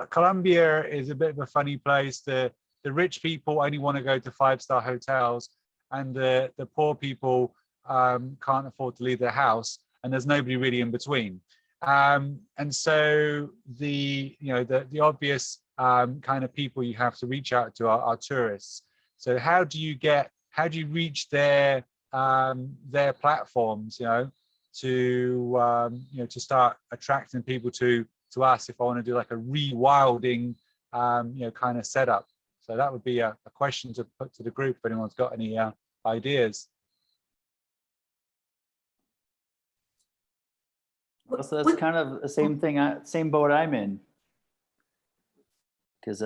Colombia is a bit of a funny place. The rich people only want to go to 5-star hotels, and the poor people can't afford to leave their house, and there's nobody really in between. And so the obvious kind of people you have to reach out to are tourists. So how do you reach their platforms, to start attracting people to us if I want to do like a rewilding kind of setup. So that would be a question to put to the group if anyone's got any ideas. So that's kind of the same thing, same boat I'm in. Because,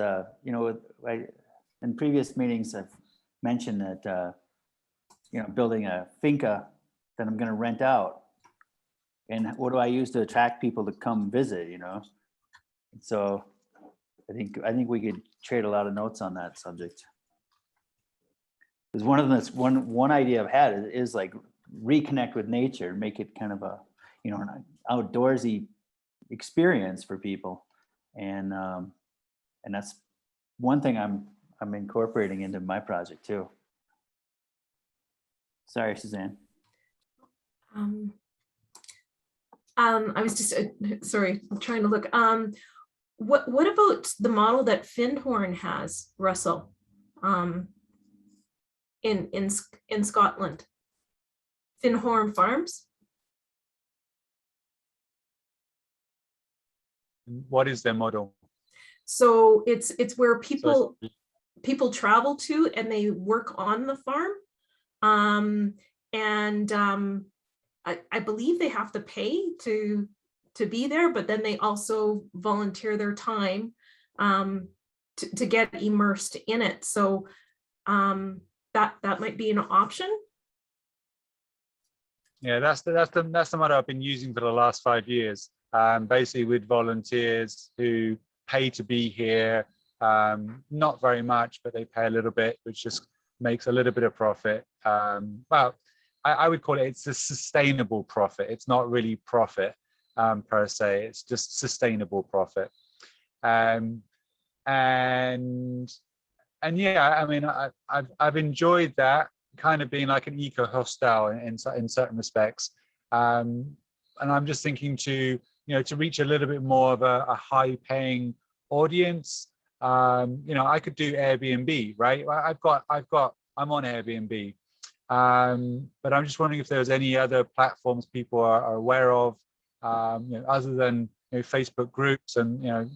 in previous meetings, I've mentioned that, building a finca that I'm going to rent out. And what do I use to attract people to come visit, So I think we could trade a lot of notes on that subject. Because one of them, that's one idea I've had is like reconnect with nature, make it kind of a, you know, an outdoorsy experience for people, and that's one thing I'm incorporating into my project too. Sorry, Suzanne. I was just sorry, I'm trying to look. What about the model that Findhorn has, Russell? In Scotland, Findhorn Farms. What is their model? So it's where people travel to and they work on the farm. I believe they have to pay to be there, but then they also volunteer their time to get immersed in it. So that might be an option. Yeah, that's the model I've been using for the last 5 years. Basically with volunteers who pay to be here, not very much, but they pay a little bit, which just makes a little bit of profit. Well, I would call it's a sustainable profit. It's not really profit per se. It's just sustainable profit. And yeah, I mean, I've enjoyed that kind of being like an eco hostel in certain respects. And I'm just thinking to reach a little bit more of a high paying audience. I could do Airbnb, right? I'm on Airbnb. But I'm just wondering if there's any other platforms people are aware of, other than Facebook groups and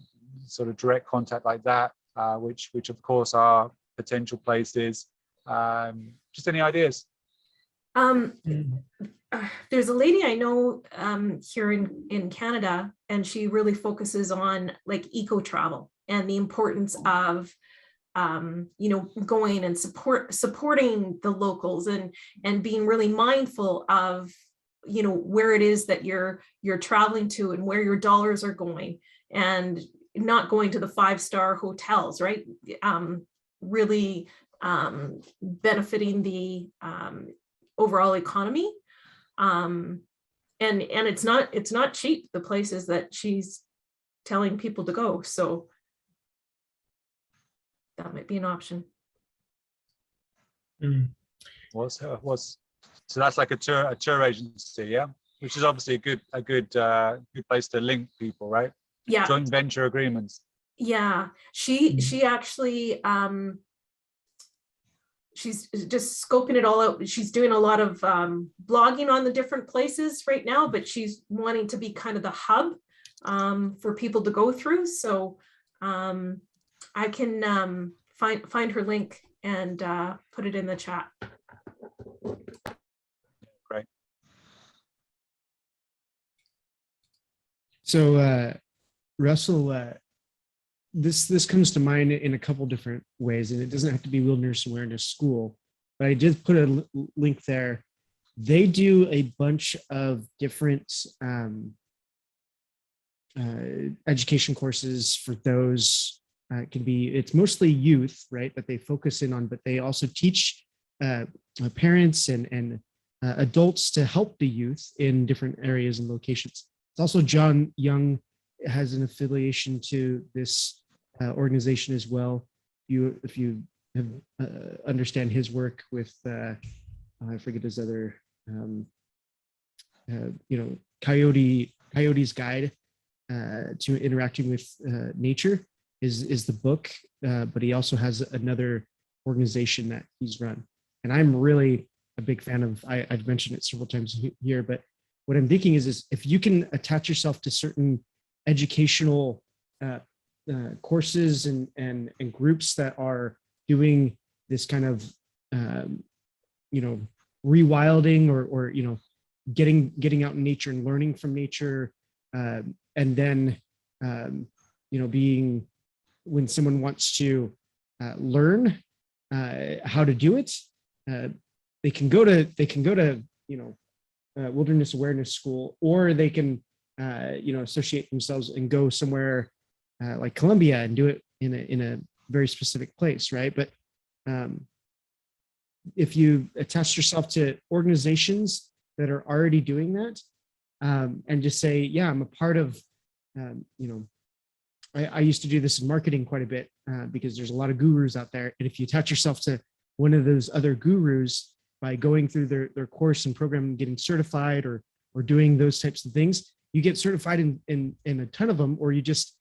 sort of direct contact like that, which of course are potential places. Just any ideas? There's a lady I know here in Canada, and she really focuses on like eco travel and the importance of going and supporting the locals and being really mindful of where it is that you're traveling to and where your dollars are going, and not going to the 5-star hotels, right? Really benefiting the overall economy. And it's not cheap, the places that she's telling people to go. So that might be an option. So that's like a tour agency, yeah, which is obviously a good place to link people, right? Yeah. Joint venture agreements. Yeah, she actually she's just scoping it all out. She's doing a lot of blogging on the different places right now, but she's wanting to be kind of the hub for people to go through. So I can find her link and put it in the chat. Great. So Russell, this comes to mind in a couple different ways, and it doesn't have to be Wilderness Awareness School, but I did put a link there. They do a bunch of different education courses for those. It's mostly youth, right, that they focus in on, but they also teach parents and adults to help the youth in different areas and locations. It's also John Young has an affiliation to this organization as well. If you have, understand his work with, I forget his other, Coyote's Guide to Interacting with Nature is the book, but he also has another organization that he's run. And I'm really a big fan of, I've mentioned it several times here, but what I'm thinking is if you can attach yourself to certain educational courses and groups that are doing this kind of rewilding or getting out in nature and learning from nature, and then being, when someone wants to learn how to do it, they can go to Wilderness Awareness School, or they can associate themselves and go somewhere like Colombia and do it in a very specific place, right? But if you attach yourself to organizations that are already doing that, and just say, yeah, I'm a part of, I used to do this in marketing quite a bit because there's a lot of gurus out there. And if you attach yourself to one of those other gurus by going through their course and program and getting certified or doing those types of things, you get certified in a ton of them, or you just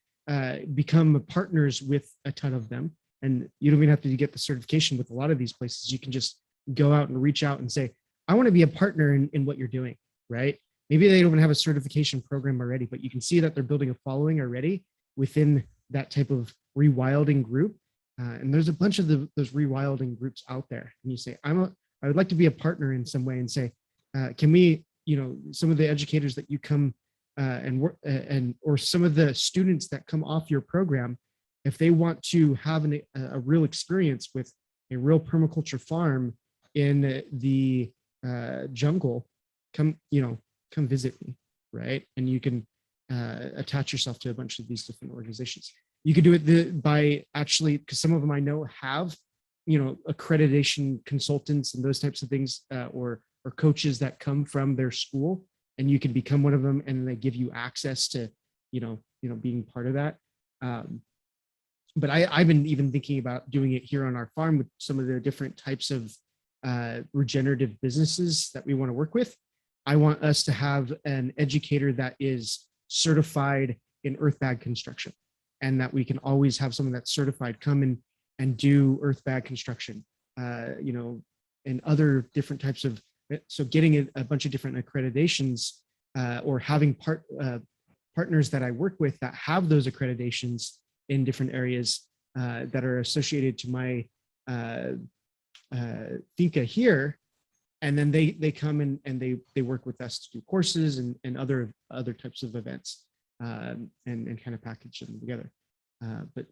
become partners with a ton of them. And you don't even have to get the certification with a lot of these places. You can just go out and reach out and say, I want to be a partner in what you're doing, right? Maybe they don't have a certification program already, but you can see that they're building a following already within that type of rewilding group. And there's a bunch of those rewilding groups out there. And you say, I would like to be a partner in some way, and say, can we, some of the educators that you come and work or some of the students that come off your program, if they want to have a real experience with a real permaculture farm in the jungle, come visit me, right? And you can attach yourself to a bunch of these different organizations. You could do it by actually, because some of them I know have, accreditation consultants and those types of things, or coaches that come from their school, and you can become one of them, and they give you access to, being part of that. But I've been even thinking about doing it here on our farm with some of the different types of regenerative businesses that we want to work with. I want us to have an educator that is certified in earth bag construction, and that we can always have someone that's certified come in and do earth bag construction, and other different types of, so getting a bunch of different accreditations, or having partners that I work with that have those accreditations in different areas that are associated to my finca here. And then they come in and they work with us to do courses and other types of events, and kind of package them together. But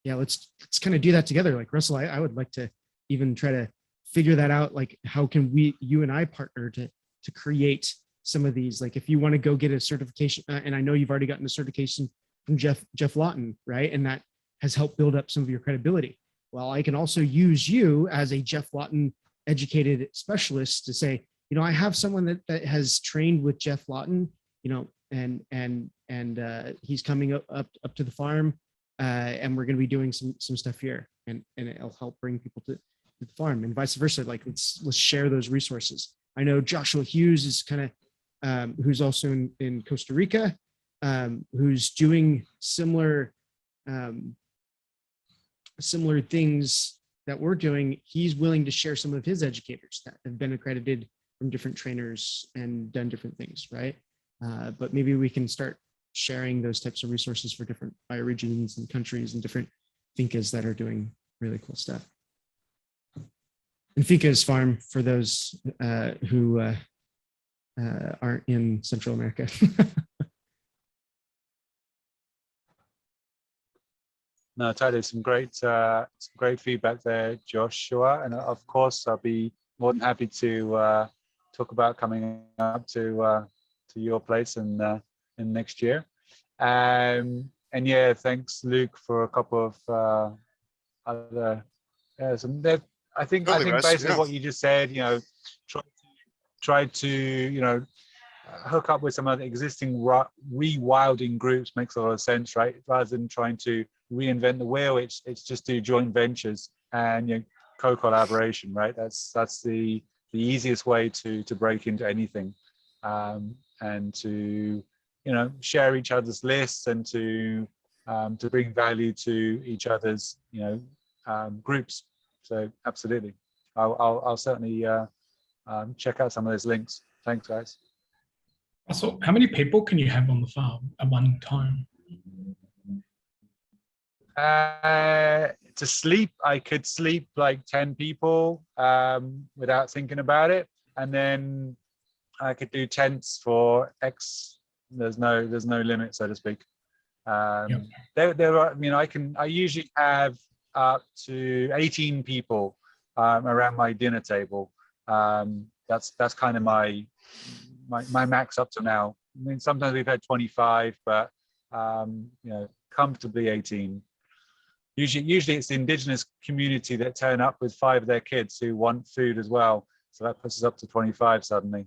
yeah, let's kind of do that together. Like Russell, I would like to even try to figure that out. Like, how can you and I partner to create some of these? Like, if you want to go get a certification, and I know you've already gotten a certification from Jeff Lawton, right? And that has helped build up some of your credibility. Well, I can also use you as a Jeff Lawton educated specialist to say, I have someone that has trained with Jeff Lawton, and he's coming up to the farm, and we're going to be doing some stuff here, and it'll help bring people to the farm, and vice versa. Like, let's share those resources. I know Joshua Hughes is kind of who's also in Costa Rica, who's doing similar things that we're doing. He's willing to share some of his educators that have been accredited from different trainers and done different things, right? But maybe we can start sharing those types of resources for different bioregions and countries and different fincas that are doing really cool stuff. And finca is farm for those who aren't in Central America. No, totally. Some great feedback there, Joshua. And of course, I'll be more than happy to talk about coming up to your place in next year. And yeah, thanks, Luke, for a couple of other. I think basically what you just said. Try to hook up with some of the existing rewilding groups makes a lot of sense, right? Rather than trying to reinvent the wheel, it's just do joint ventures and co-collaboration, right? That's the easiest way to break into anything, and to share each other's lists and to bring value to each other's groups. So absolutely, I'll certainly check out some of those links. Thanks, guys. So, how many people can you have on the farm at one time? To sleep, I could sleep like 10 people without thinking about it, and then I could do tents for X. There's no limit, so to speak. There are. I usually have up to 18 people around my dinner table. That's kind of my max up to now. I mean, sometimes we've had 25, but comfortably 18. Usually it's the indigenous community that turn up with 5 of their kids who want food as well. So that puts us up to 25 suddenly.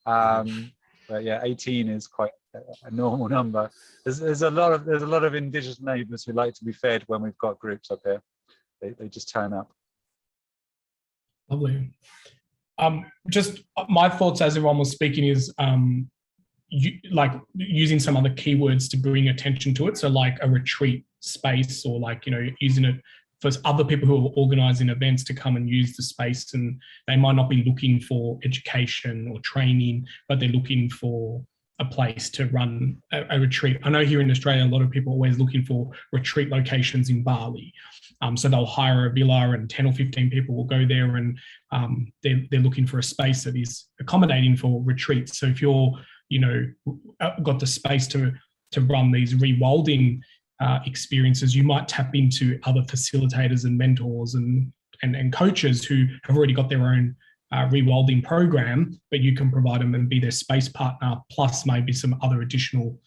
But yeah, 18 is quite a normal number. There's a lot of indigenous neighbours who like to be fed when we've got groups up here. They just turn up. Lovely. Just my thoughts as everyone was speaking is like using some other keywords to bring attention to it. So like a retreat space, or like, using it for other people who are organizing events to come and use the space, and they might not be looking for education or training, but they're looking for a place to run a retreat. I know here in Australia, a lot of people are always looking for retreat locations in Bali. So they'll hire a villa and 10 or 15 people will go there, and they're looking for a space that is accommodating for retreats. So if you're, got the space to run these rewilding experiences, you might tap into other facilitators and mentors and coaches who have already got their own rewilding program, but you can provide them and be their space partner, plus maybe some other additional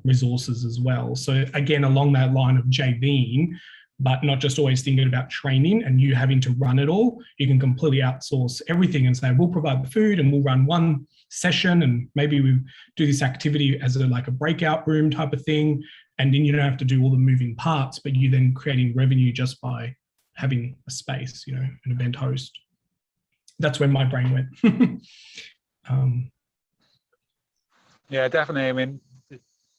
resources as well. So again, along that line of JVing, but not just always thinking about training and you having to run it all, you can completely outsource everything and say, we'll provide the food and we'll run one session, and maybe we do this activity as a breakout room type of thing. And then you don't have to do all the moving parts, but you're then creating revenue just by having a space, an event host. That's where my brain went. Yeah, definitely. I mean,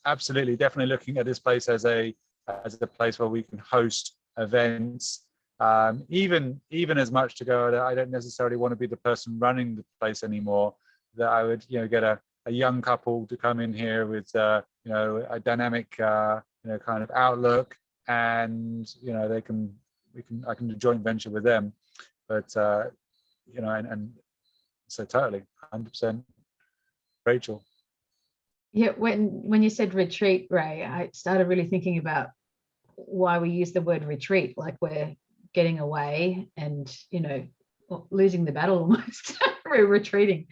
absolutely, definitely looking at this place as a place where we can host events. Even as much to go, I don't necessarily want to be the person running the place anymore. That I would, get a young couple to come in here with, a dynamic, kind of outlook, and I can do joint venture with them. But and so totally, 100%, Rachel. Yeah, when you said retreat, Ray, I started really thinking about why we use the word retreat, like we're getting away and losing the battle almost. We're retreating,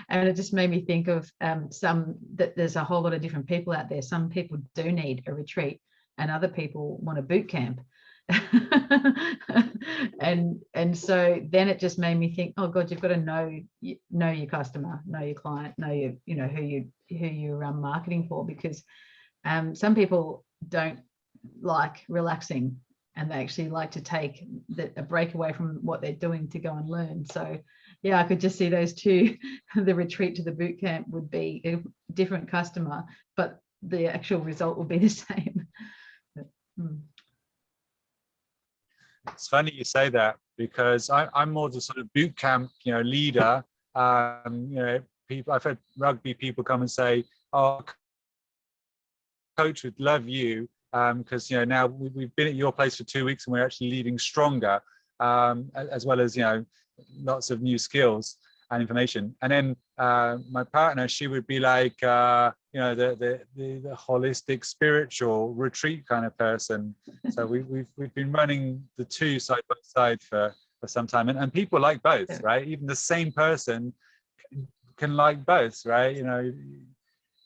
and it just made me think of that there's a whole lot of different people out there. Some people do need a retreat, and other people want a boot camp. and so then it just made me think, oh God, you've got to know your customer, know your client, know who you're marketing for, because some people don't like relaxing, and they actually like to take a break away from what they're doing to go and learn. So yeah, I could just see those two. The retreat to the boot camp would be a different customer, but the actual result would be the same. It's funny you say that, because I'm more the sort of boot camp, leader. People, I've had rugby people come and say, "Oh, coach would love you because now we've been at your place for 2 weeks and we're actually leaving stronger, as well as lots of new skills and information." And then my partner, she would be like, the holistic spiritual retreat kind of person. So we've been running the two side by side for some time, and people like both, yeah. Right? Even the same person can like both, right?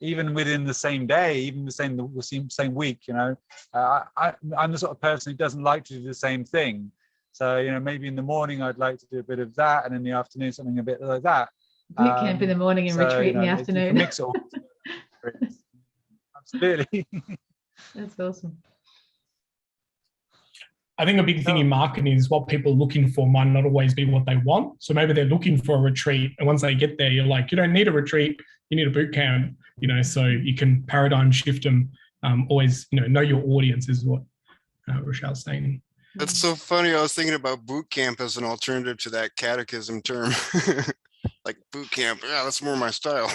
Even within the same day, even the same week, I'm the sort of person who doesn't like to do the same thing. So maybe in the morning I'd like to do a bit of that, and in the afternoon something a bit like that. Boot camp in the morning and retreat in the afternoon. Mix it all. Absolutely. That's awesome. I think a big thing in marketing is what people are looking for might not always be what they want. So maybe they're looking for a retreat, and once they get there, you're like, you don't need a retreat, you need a boot camp. So you can paradigm shift them. Always, know your audience is what Rochelle's saying. That's so funny. I was thinking about boot camp as an alternative to that catechism term. Like boot camp, yeah, that's more my style.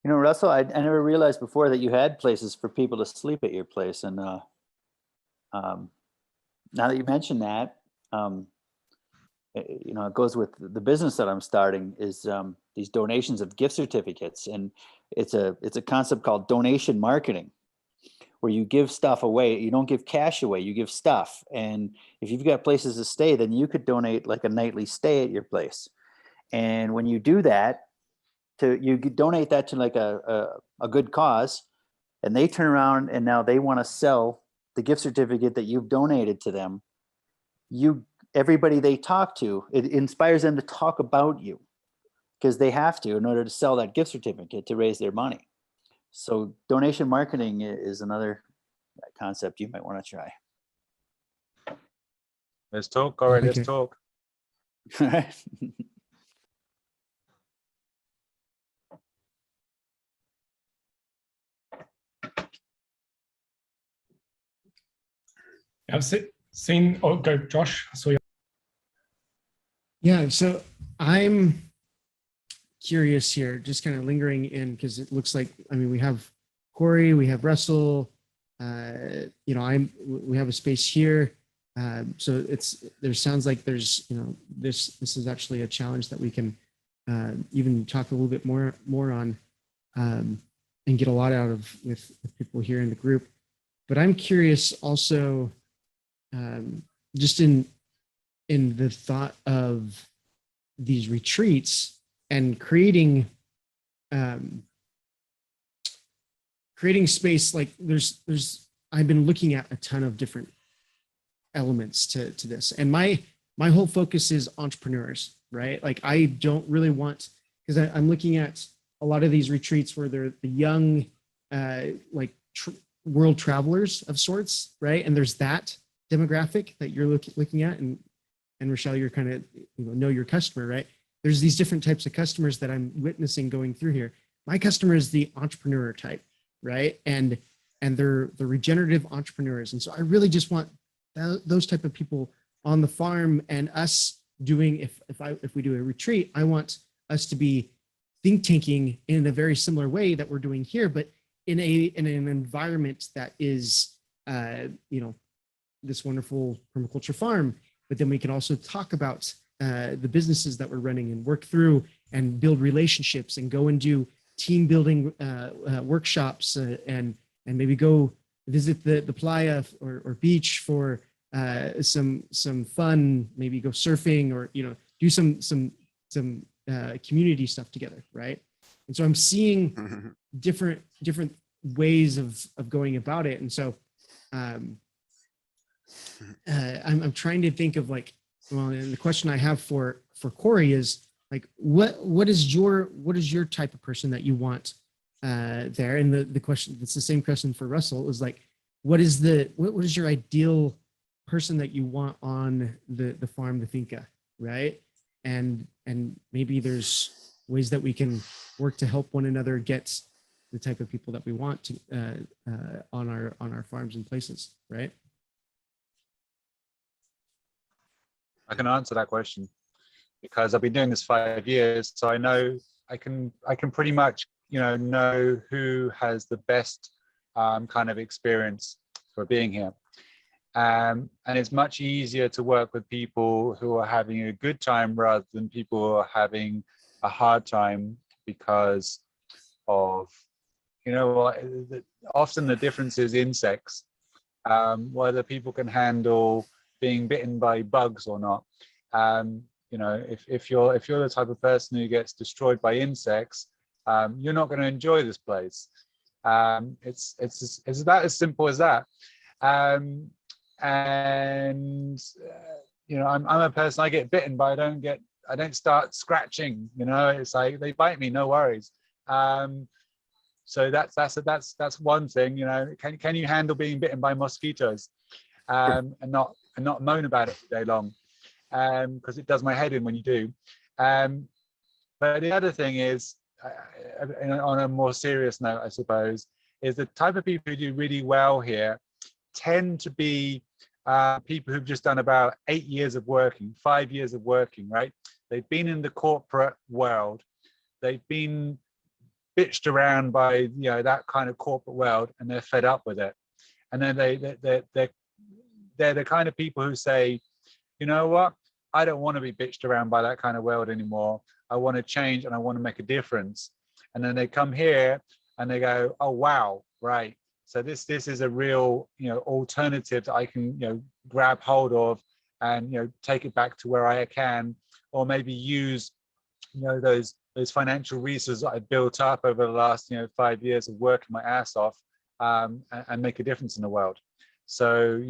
Russell, I never realized before that you had places for people to sleep at your place. And now that you mentioned that, it goes with the business that I'm starting is these donations of gift certificates. And it's a concept called donation marketing, where you give stuff away. You don't give cash away, you give stuff. And if you've got places to stay, then you could donate like a nightly stay at your place. And when you do that, you donate that to like a good cause, and they turn around and now they want to sell the gift certificate that you've donated to them. Everybody they talk to, it inspires them to talk about you, because they have to in order to sell that gift certificate to raise their money. So donation marketing is another concept you might want to try. Let's talk, Corey. Okay. Let's talk. I've seen. Oh, go, Josh. I saw you. Yeah, so I'm curious here, just kind of lingering in, because it looks like, I mean, we have Corey, we have Russell, you know, we have a space here. So there sounds like there's, you know, this is actually a challenge that we can even talk a little bit more on and get a lot out of with people here in the group. But I'm curious also, just in the thought of these retreats and creating space, like I've been looking at a ton of different elements to this, and my whole focus is entrepreneurs, right? Like I don't really want, because I'm looking at a lot of these retreats where they're the young like world travelers of sorts, right? And there's that demographic that you're looking at, and Rochelle, you're kind of, you know your customer, right? There's these different types of customers that I'm witnessing going through here. My customer is the entrepreneur type, right? And they're the regenerative entrepreneurs. And so I really just want those type of people on the farm, and us doing, if we do a retreat, I want us to be think tanking in a very similar way that we're doing here, but in an environment that is, you know, this wonderful permaculture farm. But then we can also talk about the businesses that we're running and work through and build relationships and go and do team building workshops and maybe go visit the playa or beach for some fun, maybe go surfing, or, you know, do some community stuff together, right? And so I'm seeing different ways of going about it. And so I'm trying to think of, like, well, and the question I have for Corey is, like, what is your type of person that you want there? And the question, it's the same question for Russell, is like, what is your ideal person that you want on the farm, the finca, right? And maybe there's ways that we can work to help one another get the type of people that we want to on our farms and places, right? I can answer that question because I've been doing this 5 years, so I know I can pretty much, you know who has the best kind of experience for being here. And it's much easier to work with people who are having a good time rather than people who are having a hard time, because of, you know, often the difference is insects, whether people can handle being bitten by bugs or not. You know, if you're the type of person who gets destroyed by insects, you're not going to enjoy this place. It's about as simple as that. You know, I'm a person, I get bitten, but I don't start scratching, you know. It's like, they bite me, no worries. So that's one thing, you know. Can you handle being bitten by mosquitoes, and not moan about it all day long, because it does my head in when you do. But the other thing is, on a more serious note, I suppose, is the type of people who do really well here tend to be people who've just done about 8 years of working, 5 years of working, right? They've been in the corporate world. They've been bitched around by, you know, that kind of corporate world, and they're fed up with it. And then they're the kind of people who say, you know what, I don't want to be bitched around by that kind of world anymore. I want to change and I want to make a difference. And then they come here and they go, oh wow, right. So this is a real, you know, alternative that I can, you know, grab hold of and, you know, take it back to where I can, or maybe use, you know, those those financial resources I built up over the last 5 years of working my ass off, and make a difference in the world. So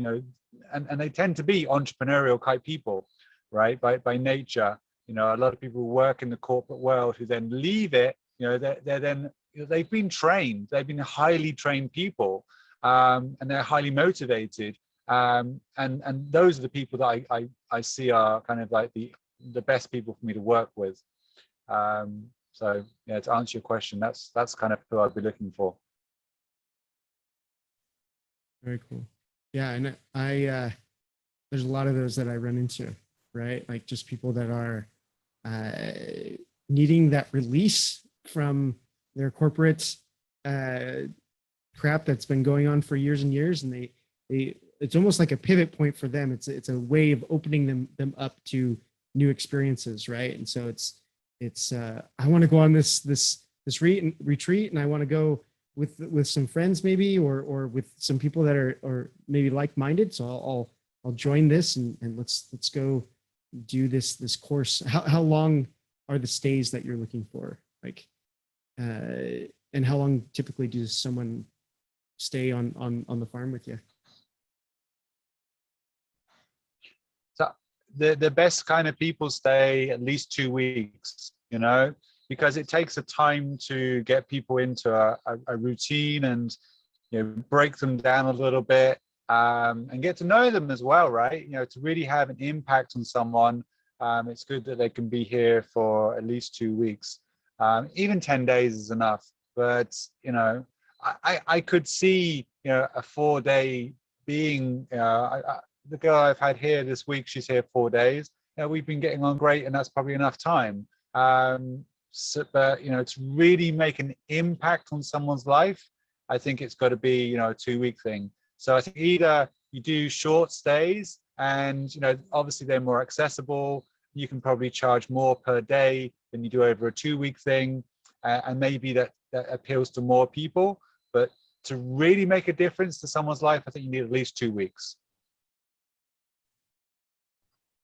and they tend to be entrepreneurial type people, right? By nature. A lot of people who work in the corporate world who then leave it. They're then they've been trained. They've been highly trained people, and they're highly motivated. And those are the people that I see are kind of like the best people for me to work with. So yeah, to answer your question, that's kind of who I'd be looking for. Very cool. Yeah, and I there's a lot of those that I run into, right? Like just people that are needing that release from their corporate crap that's been going on for years and years, and they it's almost like a pivot point for them. It's a way of opening them up to new experiences, right? And so it's I want to go on this retreat, and I want to go with some friends maybe, or with some people that are maybe like-minded. So I'll join this, and let's go do this course. How long are the stays that you're looking for? Like, and how long typically does someone stay on the farm with you? So the best kind of people stay at least 2 weeks, because it takes a time to get people into a routine and break them down a little bit, and get to know them as well, right? To really have an impact on someone, it's good that they can be here for at least 2 weeks. Even 10 days is enough, but I could see a 4-day being. The girl I've had here this week, she's here 4 days. We've been getting on great, and that's probably enough time. But to really make an impact on someone's life, I think it's got to be a 2-week thing. So I think either you do short stays, and obviously they're more accessible. You can probably charge more per day than you do over a 2-week thing, and maybe that appeals to more people. But to really make a difference to someone's life, I think you need at least 2 weeks.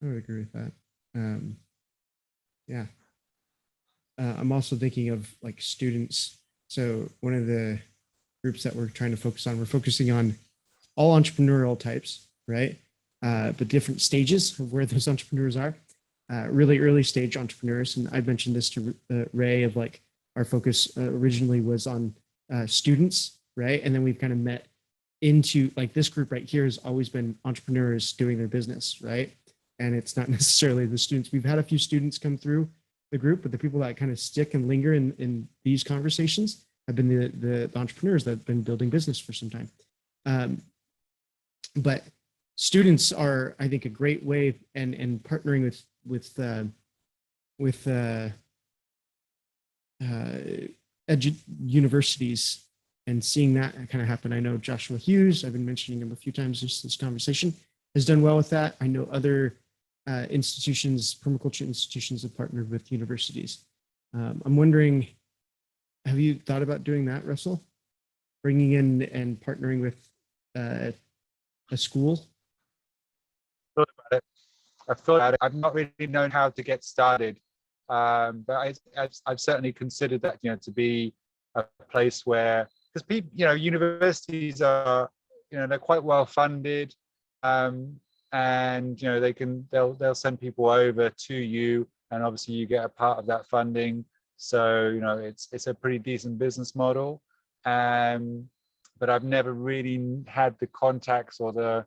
I would agree with that. Yeah. I'm also thinking of like students. So one of the groups that we're trying to focus on, we're focusing on all entrepreneurial types, right? But different stages of where those entrepreneurs are. Really early stage entrepreneurs. And I mentioned this to Ray of like our focus originally was on students, right? And then we've kind of met into like this group right here has always been entrepreneurs doing their business, right? And it's not necessarily the students. We've had a few students come through the group, but the people that kind of stick and linger in these conversations have been the entrepreneurs that have been building business for some time. But students are, I think, a great way, and partnering with universities and seeing that kind of happen. I know Joshua Hughes, I've been mentioning him a few times in this conversation, has done well with that. I know other institutions, permaculture institutions, have partnered with universities. I'm wondering, have you thought about doing that, Russell? Bringing in and partnering with a school? I've thought about it. I've not really known how to get started, but I've certainly considered that, to be a place where, because people, universities are, they're quite well funded, and they'll send people over to you, and obviously you get a part of that funding. So it's a pretty decent business model, but I've never really had the contacts or the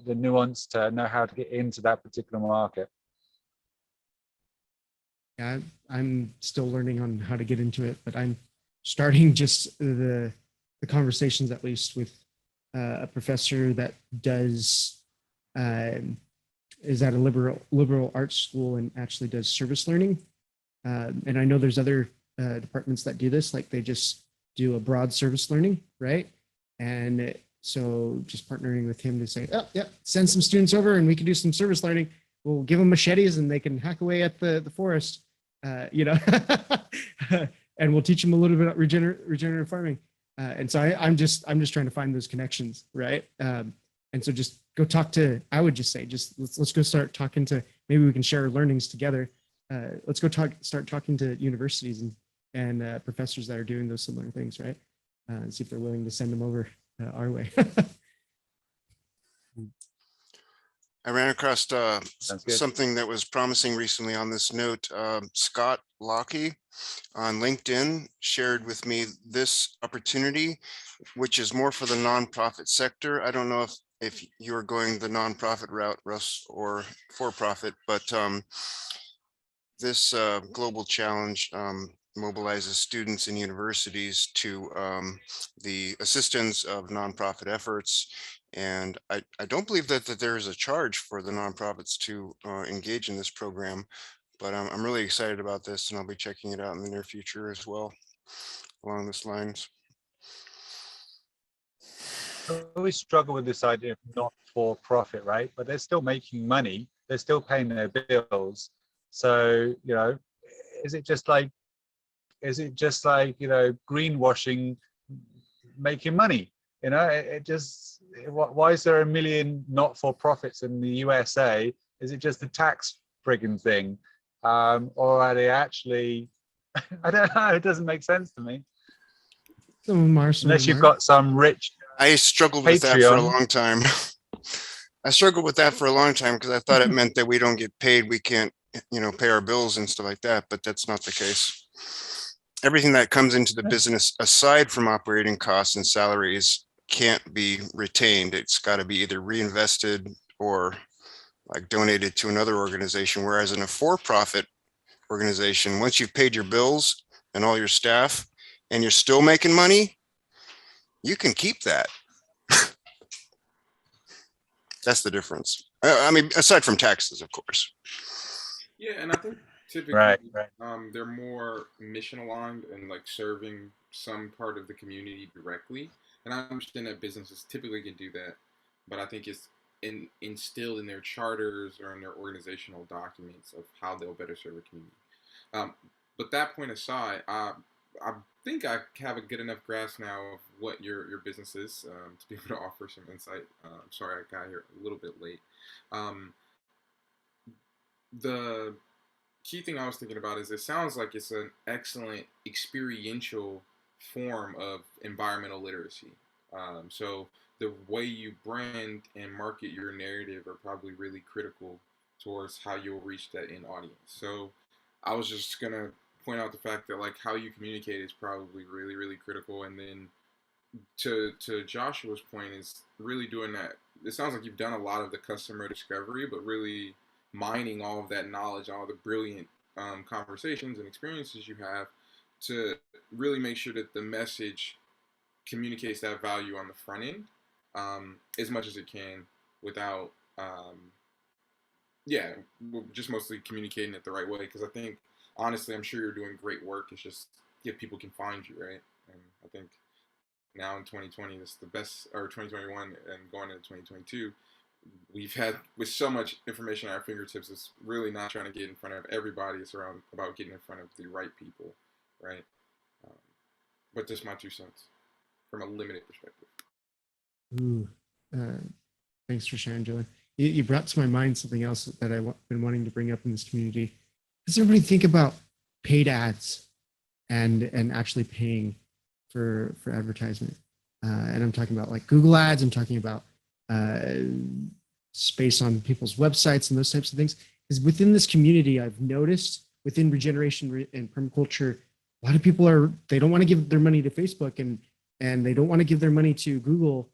nuance to know how to get into that particular market. Yeah, I'm still learning on how to get into it, but I'm starting just the conversations, at least with a professor that does is at a liberal arts school and actually does service learning. And I know there's other departments that do this, like they just do a broad service learning, right? And so just partnering with him to say, oh, yeah, send some students over and we can do some service learning. We'll give them machetes and they can hack away at the forest, and we'll teach them a little bit about regenerative farming. And so I'm just trying to find those connections, right? And so just go talk to, I would just say, let's go start talking to, maybe we can share our learnings together let's go start talking to universities and professors that are doing those similar things, right? And see if they're willing to send them over our way. I ran across Sounds good. something that was promising recently on this note. Scott Lockey on LinkedIn shared with me this opportunity, which is more for the nonprofit sector. I don't know if you're going the nonprofit route, Russ, or for-profit, but this global challenge mobilizes students and universities to the assistance of nonprofit efforts. And I don't believe that there is a charge for the nonprofits to engage in this program, but I'm really excited about this, and I'll be checking it out in the near future as well, along these lines. I always struggle with this idea of not for profit, right? But they're still making money, they're still paying their bills. So, you know, is it just like, you know, greenwashing making money? You know, why is there a million not-for-profits in the USA? Is it just a tax friggin' thing? Or are they actually, I don't know, it doesn't make sense to me. Unless you've got some rich I struggled with that for a Patreon. long time. I struggled with that for a long time because I thought it meant that we don't get paid. We can't, you know, pay our bills and stuff like that, but that's not the case. Everything that comes into the business, aside from operating costs and salaries, can't be retained. It's got to be either reinvested or like donated to another organization. Whereas in a for-profit organization, once you've paid your bills and all your staff and you're still making money, you can keep that. That's the difference. I mean, aside from taxes, of course. Yeah, and I think typically Right. they're more mission aligned and like serving some part of the community directly. And I understand that businesses typically can do that, but I think it's instilled in their charters or in their organizational documents of how they'll better serve a community. But that point aside, I think I have a good enough grasp now of what your business is to be able to offer some insight. I'm sorry I got here a little bit late. The key thing I was thinking about is it sounds like it's an excellent experiential form of environmental literacy. So the way you brand and market your narrative are probably really critical towards how you'll reach that end audience. So I was just gonna point out the fact that like how you communicate is probably really, really critical. And then to Joshua's point is really doing that. It sounds like you've done a lot of the customer discovery, but really mining all of that knowledge, all the brilliant conversations and experiences you have to really make sure that the message communicates that value on the front end as much as it can without, just mostly communicating it the right way. Because I think, honestly, I'm sure you're doing great work. It's just if people can find you, right? And I think now in 2020, it's the best, or 2021 and going into 2022, we've had with so much information at our fingertips, it's really not trying to get in front of everybody. It's about getting in front of the right people, right? But just my 2 cents from a limited perspective. Ooh, thanks for sharing, Julian. You brought to my mind something else that I've been wanting to bring up in this community. Does everybody think about paid ads and actually paying for advertisement? And I'm talking about like Google ads. I'm talking about space on people's websites and those types of things. Because within this community, I've noticed within regeneration and permaculture, a lot of people they don't want to give their money to Facebook and they don't want to give their money to Google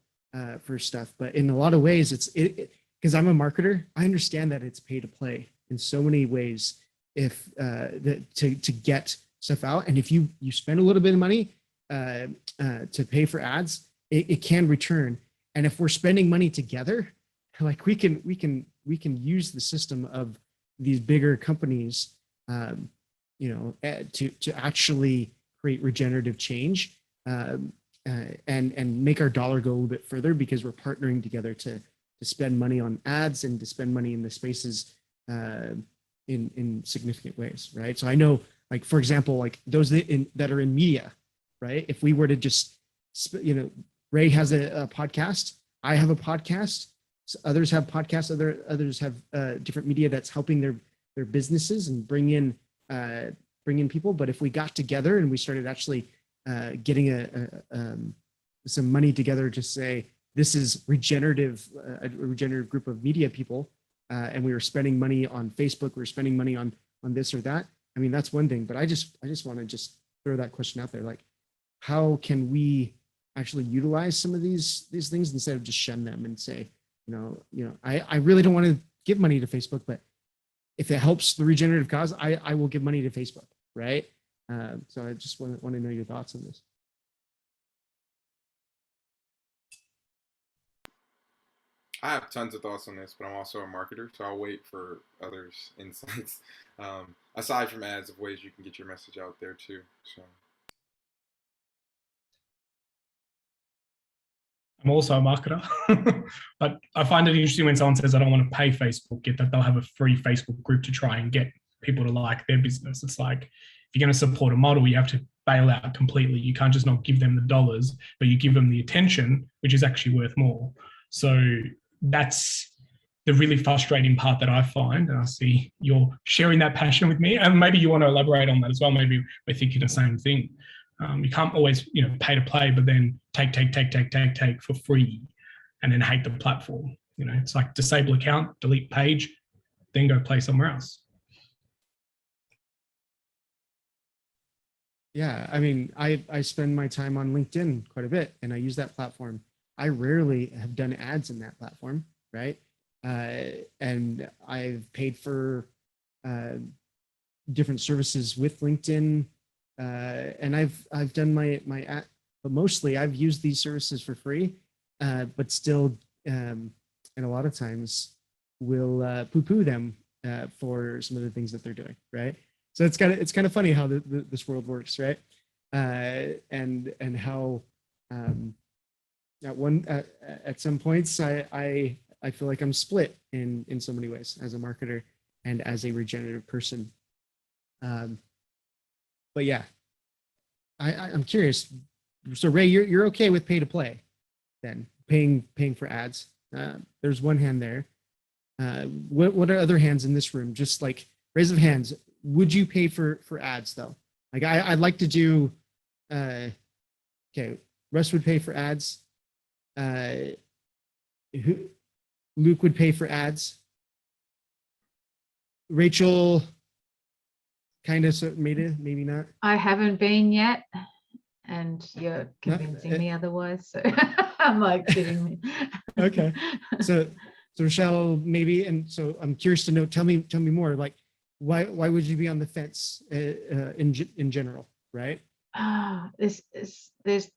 for stuff. But in a lot of ways, it's because I'm a marketer, I understand that it's pay to play in so many ways to get stuff out. And if you spend a little bit of money to pay for ads, it can return. And if we're spending money together, like we can use the system of these bigger companies, to actually create regenerative change and make our dollar go a little bit further because we're partnering together to spend money on ads and to spend money in the spaces in significant ways, right? So I know, like for example, like those that are in media, right? If we were to just, Ray has a podcast, I have a podcast, so others have podcasts, others have different media that's helping their businesses and bring in people. But if we got together and we started actually getting some money together to say, this is regenerative, a regenerative group of media people, and we were spending money on Facebook, we were spending money on this or that. I mean, that's one thing, but I just want to just throw that question out there. Like, how can we actually utilize some of these things instead of just shun them and say, I really don't want to give money to Facebook, but if it helps the regenerative cause, I will give money to Facebook, right? So I just want to know your thoughts on this. I have tons of thoughts on this, but I'm also a marketer, so I'll wait for others' insights. Aside from ads, of ways you can get your message out there too. So. I'm also a marketer, but I find it interesting when someone says, I don't want to pay Facebook, yet that they'll have a free Facebook group to try and get people to like their business. It's like, if you're going to support a model, you have to bail out completely. You can't just not give them the dollars, but you give them the attention, which is actually worth more. So that's the really frustrating part that I find. And I see you're sharing that passion with me. And maybe you want to elaborate on that as well. Maybe we're thinking the same thing. You can't always, pay to play, but then take for free and then hate the platform. It's like disable account, delete page, then go play somewhere else. Yeah, I mean, I spend my time on LinkedIn quite a bit, and I use that platform. I rarely have done ads in that platform, right? And I've paid for different services with LinkedIn, and I've done my ad, but mostly I've used these services for free, but still, and a lot of times will poo-poo them for some of the things that they're doing, right? So it's kind of funny how this world works, right? And how at some points I feel like I'm split in so many ways as a marketer and as a regenerative person. But yeah, I'm curious. So Ray, you're okay with pay to play, then paying for ads? There's one hand there. What are other hands in this room? Just like raise of hands. Would you pay for ads though? Like I'd like to do. Okay, Russ would pay for ads. Luke would pay for ads. Rachel, kind of, so maybe not. I haven't been yet, and you're convincing me otherwise. So I'm like kidding me. Okay, so Rochelle, maybe, and so I'm curious to know. Tell me more. Like, why would you be on the fence in general, right? There's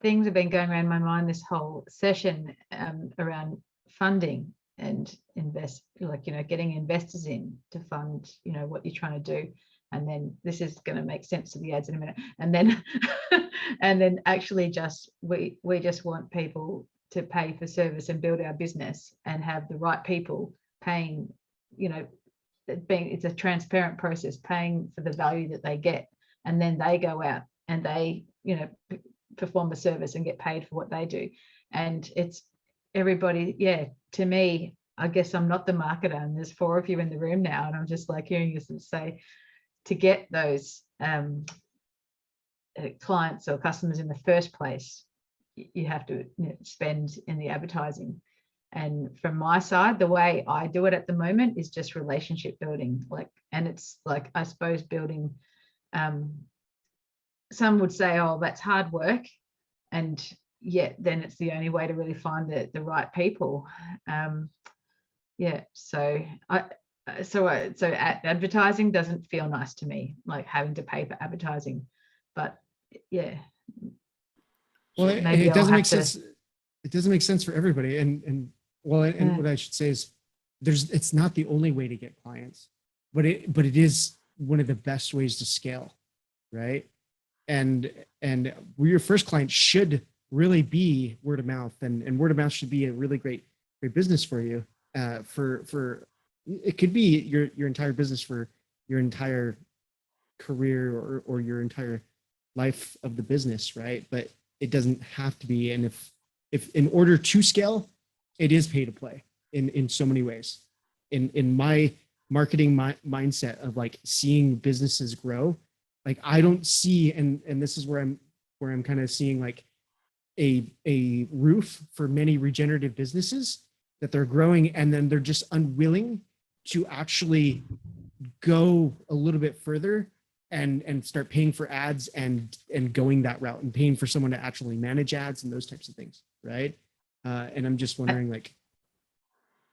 things have been going around my mind this whole session around funding and getting investors in to fund what you're trying to do, and then this is going to make sense to the ads in a minute, and then and then actually just we just want people to pay for service and build our business and have the right people paying, it's a transparent process, paying for the value that they get, and then they go out and they perform a service and get paid for what they do. And it's everybody, to me, I guess I'm not the marketer, and there's 4 of you in the room now, and I'm just like hearing you say, to get those clients or customers in the first place, you have to spend in the advertising. And from my side, the way I do it at the moment is just relationship building, and it's like, I suppose, building, some would say, oh, that's hard work, and yet then it's the only way to really find the right people. So advertising doesn't feel nice to me, like having to pay for advertising, but yeah. Well, it doesn't make sense. It doesn't make sense for everybody. And what I should say is it's not the only way to get clients, but it is one of the best ways to scale, right? And your first client should really be word of mouth, and word of mouth should be a really great business for you. For it could be your entire business for your entire career or your entire life of the business, right? But it doesn't have to be. And if in order to scale, it is pay to play in so many ways. In my marketing mindset of like seeing businesses grow. Like I don't see, and this is where I'm kind of seeing like a roof for many regenerative businesses that they're growing, and then they're just unwilling to actually go a little bit further and start paying for ads and going that route and paying for someone to actually manage ads and those types of things, right? And I'm just wondering, like,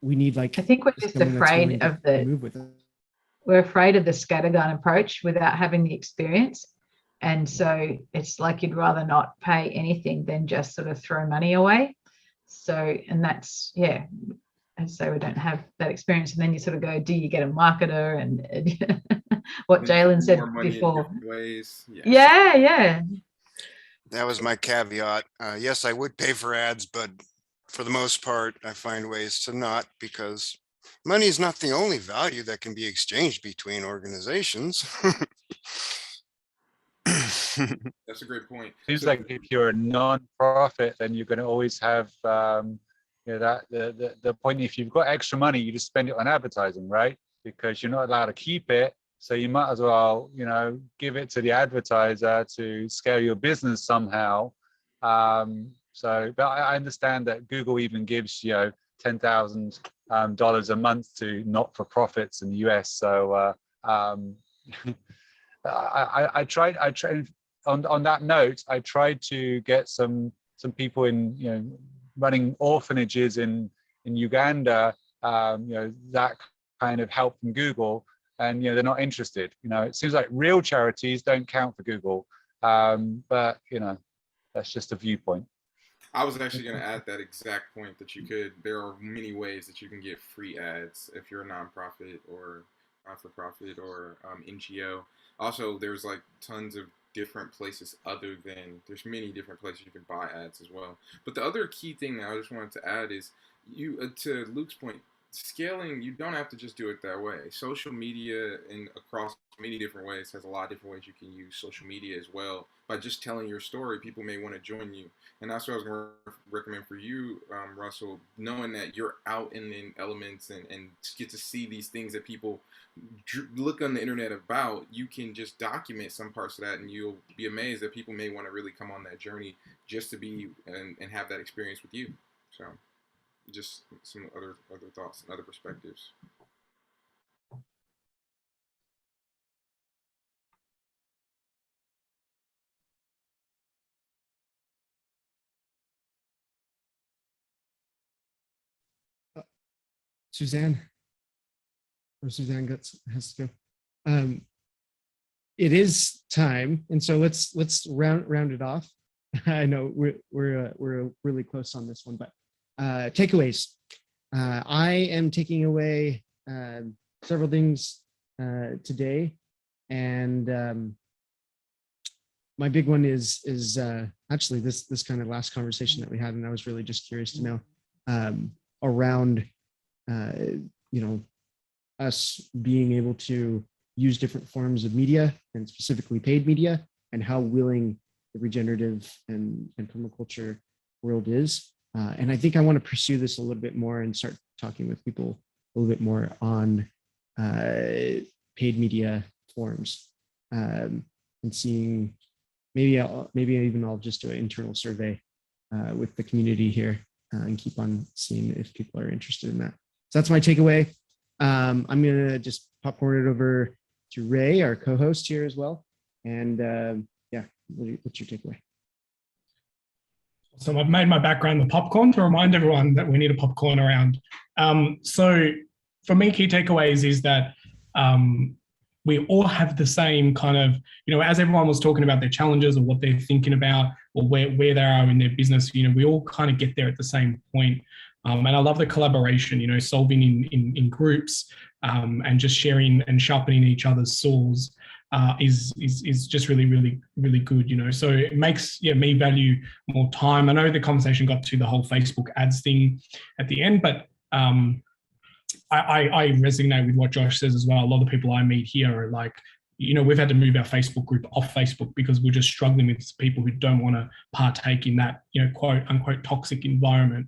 we need like, I think we're just afraid of we're afraid of the scattergun approach without having the experience. And so it's like you'd rather not pay anything than just sort of throw money away. So, and that's, yeah. And so we don't have that experience. And then you sort of go, do you get a marketer? And what Jalen said before. Ways. Yeah, yeah. That was my caveat. Yes, I would pay for ads, but for the most part, I find ways to not, because money is not the only value that can be exchanged between organizations. That's a great point. Seems like if you're a non-profit, then you're going to always have that the point. If you've got extra money, you just spend it on advertising, right? Because you're not allowed to keep it, so you might as well, give it to the advertiser to scale your business somehow. But I understand that Google even gives $10,000 a month to not-for-profits in the US. So I tried on that note, I tried to get some people in running orphanages in Uganda, that kind of help from Google, and they're not interested. It seems like real charities don't count for Google, but that's just a viewpoint. I was actually going to add that exact point, that there are many ways that you can get free ads if you're a nonprofit or not-for-profit or NGO. Also, there's like tons of different places there's many different places you can buy ads as well. But the other key thing that I just wanted to add is, to Luke's point, scaling, you don't have to just do it that way. Social media, and across many different ways, has a lot of different ways you can use social media as well. By just telling your story, people may want to join you. And that's what I was going to recommend for you, Russell, knowing that you're out in the elements and get to see these things that people look on the internet about. You can just document some parts of that, and you'll be amazed that people may want to really come on that journey just to be and have that experience with you. So just some other thoughts and other perspectives. Suzanne has to go. It is time, and so let's round it off. I know we're really close on this one, but takeaways. I am taking away several things today, and my big one is actually this kind of last conversation that we had, and I was really just curious to know around us being able to use different forms of media, and specifically paid media, and how willing the regenerative and permaculture world is. And I think I want to pursue this a little bit more and start talking with people a little bit more on paid media forms, and seeing maybe I'll just do an internal survey with the community here and keep on seeing if people are interested in that. So that's my takeaway. I'm going to just popcorn it over to Ray, our co-host here as well. And what's your takeaway? So I've made my background the popcorn to remind everyone that we need a popcorn around. So for me, key takeaways is that we all have the same kind of, as everyone was talking about their challenges or what they're thinking about or where they are in their business, we all kind of get there at the same point. And I love the collaboration, solving in groups and just sharing and sharpening each other's saws is just really, really, really good, So it makes me value more time. I know the conversation got to the whole Facebook ads thing at the end, but I resonate with what Josh says as well. A lot of people I meet here are like, we've had to move our Facebook group off Facebook because we're just struggling with people who don't want to partake in that, quote unquote toxic environment.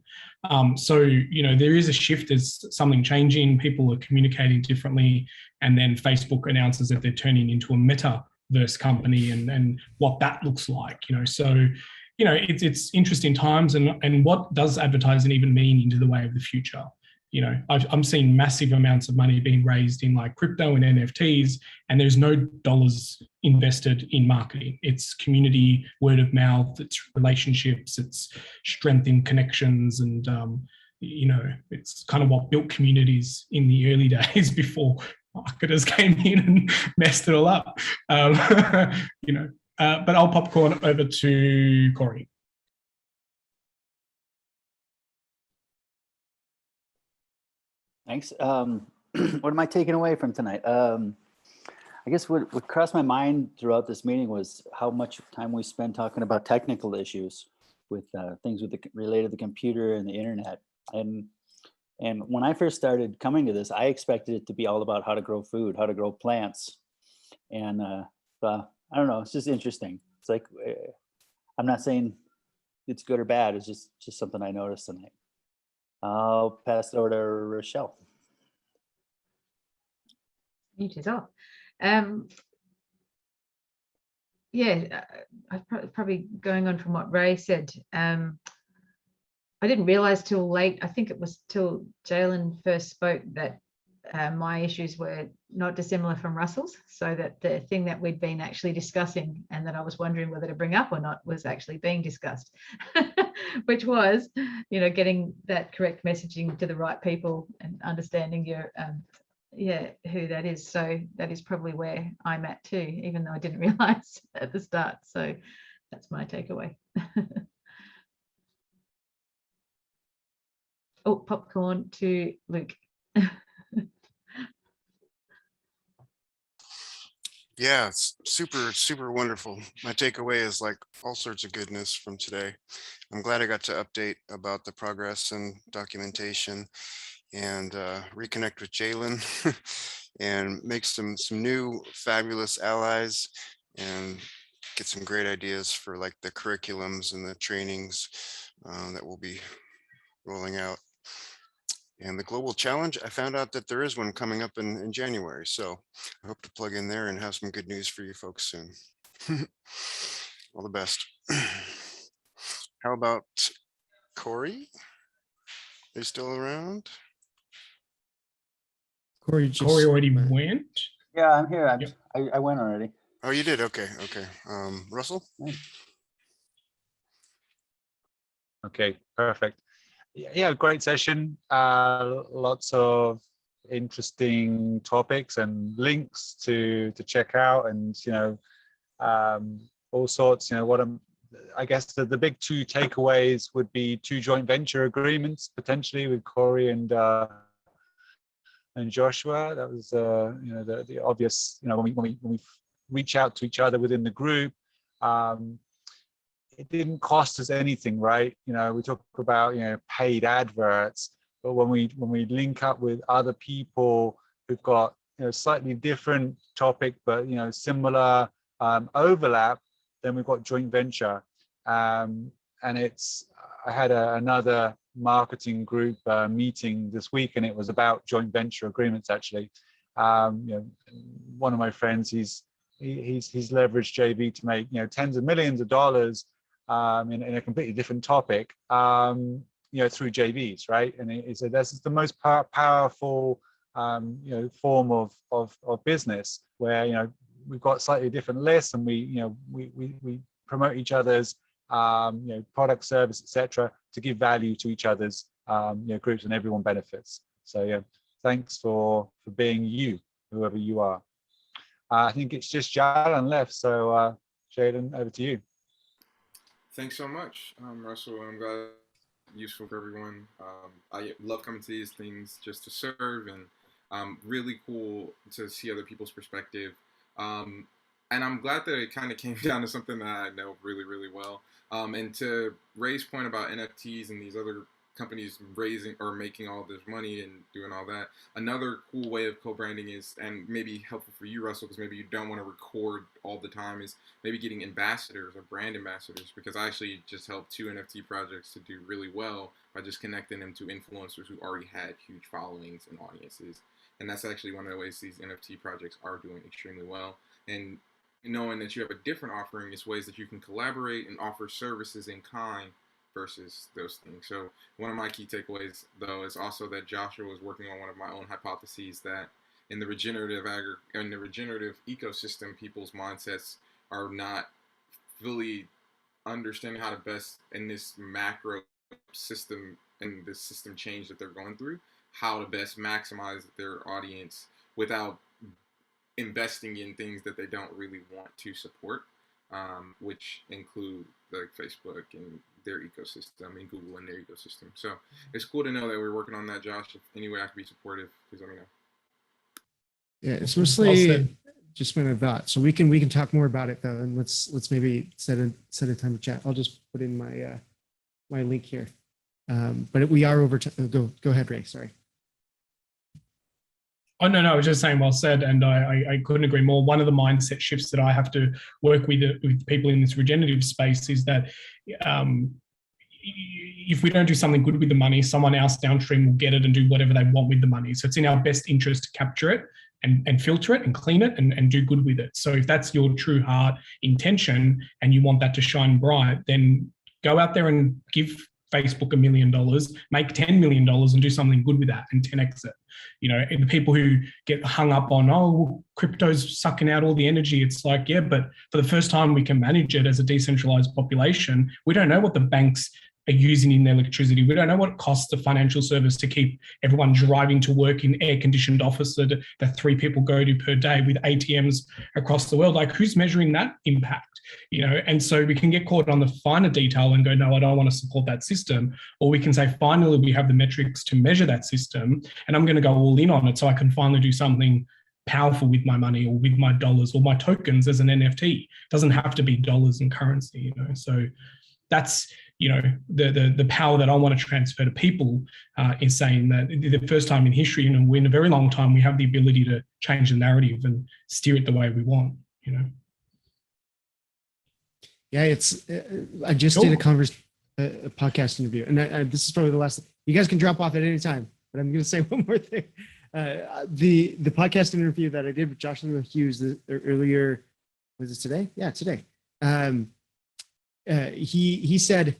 So there is a shift. There's something changing. People are communicating differently, and then Facebook announces that they're turning into a metaverse company, and what that looks like. So it's interesting times, and what does advertising even mean into the way of the future? I'm seeing massive amounts of money being raised in like crypto and NFTs, and there's no dollars invested in marketing. It's community, word of mouth, it's relationships, it's strength in connections, and it's kind of what built communities in the early days before marketers came in and messed it all up. But I'll popcorn over to Corey. Thanks. What am I taking away from tonight? I guess what crossed my mind throughout this meeting was how much time we spend talking about technical issues with things related to the computer and the internet. And when I first started coming to this, I expected it to be all about how to grow food, how to grow plants. And I don't know, it's just interesting. It's like, I'm not saying it's good or bad. It's just something I noticed tonight. I'll pass it over to Rochelle. You too. Probably going on from what Ray said. I didn't realize till late, I think it was till Jalen first spoke, that my issues were not dissimilar from Russell's, so that the thing that we'd been actually discussing and that I was wondering whether to bring up or not was actually being discussed, which was, getting that correct messaging to the right people and understanding your, who that is. So that is probably where I'm at too, even though I didn't realize at the start. So that's my takeaway. Oh, popcorn to Luke. Yeah, it's super, super wonderful. My takeaway is like all sorts of goodness from today. I'm glad I got to update about the progress and documentation, and reconnect with Jalen and make some new fabulous allies, and get some great ideas for like the curriculums and the trainings that we'll be rolling out. And the global challenge, I found out that there is one coming up in January. So I hope to plug in there and have some good news for you folks soon. All the best. How about Corey? Are you still around? Corey already went. Yeah, I'm here. Yep. I went already. Oh, you did? Okay. Russell? Okay, perfect. Yeah, great session. Lots of interesting topics and links to check out, and all sorts. I guess the big two takeaways would be 2 joint venture agreements potentially with Corey and Joshua. That was the obvious. When we reach out to each other within the group. It didn't cost us anything, right? We talk about paid adverts, but when we link up with other people who've got slightly different topic but similar overlap, then we've got joint venture. And I had another marketing group meeting this week, and it was about joint venture agreements actually. One of my friends, he's leveraged JV to make tens of millions of dollars in a completely different topic, through JVs, right? And he said this is the most powerful, form of business, where we've got slightly different lists, and we promote each other's product, service, etc., to give value to each other's groups, and everyone benefits. So thanks for being you, whoever you are. I think it's just Jalen left, so Jalen, over to you. Thanks so much, Russell. I'm glad it's useful for everyone. I love coming to these things just to serve, and really cool to see other people's perspective. And I'm glad that it kind of came down to something that I know really, really well. And to Ray's point about NFTs and these other companies raising or making all this money and doing all that. Another cool way of co-branding is, and maybe helpful for you, Russell, because maybe you don't want to record all the time, is maybe getting ambassadors or brand ambassadors, because I actually just helped 2 NFT projects to do really well by just connecting them to influencers who already had huge followings and audiences. And that's actually one of the ways these NFT projects are doing extremely well. And knowing that you have a different offering is ways that you can collaborate and offer services in kind versus those things. So one of my key takeaways, though, is also that Joshua was working on one of my own hypotheses, that in the regenerative ecosystem, people's mindsets are not fully understanding how to best, in this macro system and this system change that they're going through, how to best maximize their audience without investing in things that they don't really want to support, which include like Facebook and their ecosystem and Google and their ecosystem. So it's cool to know that we're working on that, Josh. If any way I can be supportive, please let me know. Yeah, it's mostly just my thought. So we can talk more about it though, and let's maybe set a time to chat. I'll just put in my my link here. But we are over time. Go ahead, Ray. Sorry. Oh, no, I was just saying well said, and I couldn't agree more. One of the mindset shifts that I have to work with people in this regenerative space is that if we don't do something good with the money, someone else downstream will get it and do whatever they want with the money. So it's in our best interest to capture it and filter it and clean it and do good with it. So if that's your true heart intention and you want that to shine bright, then go out there and give Facebook $1 million, make $10 million and do something good with that and 10x it. You know, and the people who get hung up on, oh, crypto's sucking out all the energy. It's like, yeah, but for the first time we can manage it as a decentralized population. We don't know what the banks are using in their electricity. We don't know what it costs the financial service to keep everyone driving to work in air-conditioned office that 3 people go to per day with ATMs across the world. Like, who's measuring that impact? You know, and so we can get caught on the finer detail and go, no, I don't want to support that system. Or we can say, finally, we have the metrics to measure that system, and I'm going to go all in on it so I can finally do something powerful with my money or with my dollars or my tokens as an NFT. It doesn't have to be dollars and currency, you know. So that's, you know, the power that I want to transfer to people is saying that the first time in history, you know, in a very long time, we have the ability to change the narrative and steer it the way we want, you know. Yeah, it's. I just did a podcast interview, and this is probably the last. You guys can drop off at any time, but I'm going to say one more thing. The podcast interview that I did with Joshua Hughes earlier, was it today? Yeah, today. He said,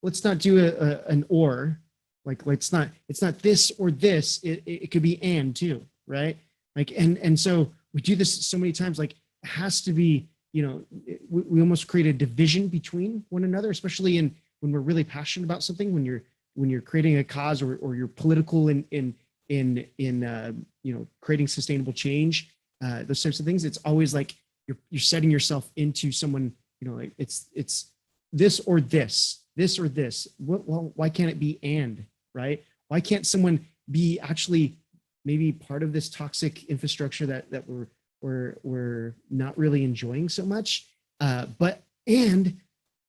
let's not do an or, like it's not this or this. It could be and too, right? Like and so we do this so many times. Like, it has to be. You know, we almost create a division between one another, especially when we're really passionate about something. When you're creating a cause or you're political in you know, creating sustainable change, those types of things. It's always like you're setting yourself into someone. You know, like it's this or this. Well, why can't it be and, right? Why can't someone be actually maybe part of this toxic infrastructure that we're not really enjoying so much, but and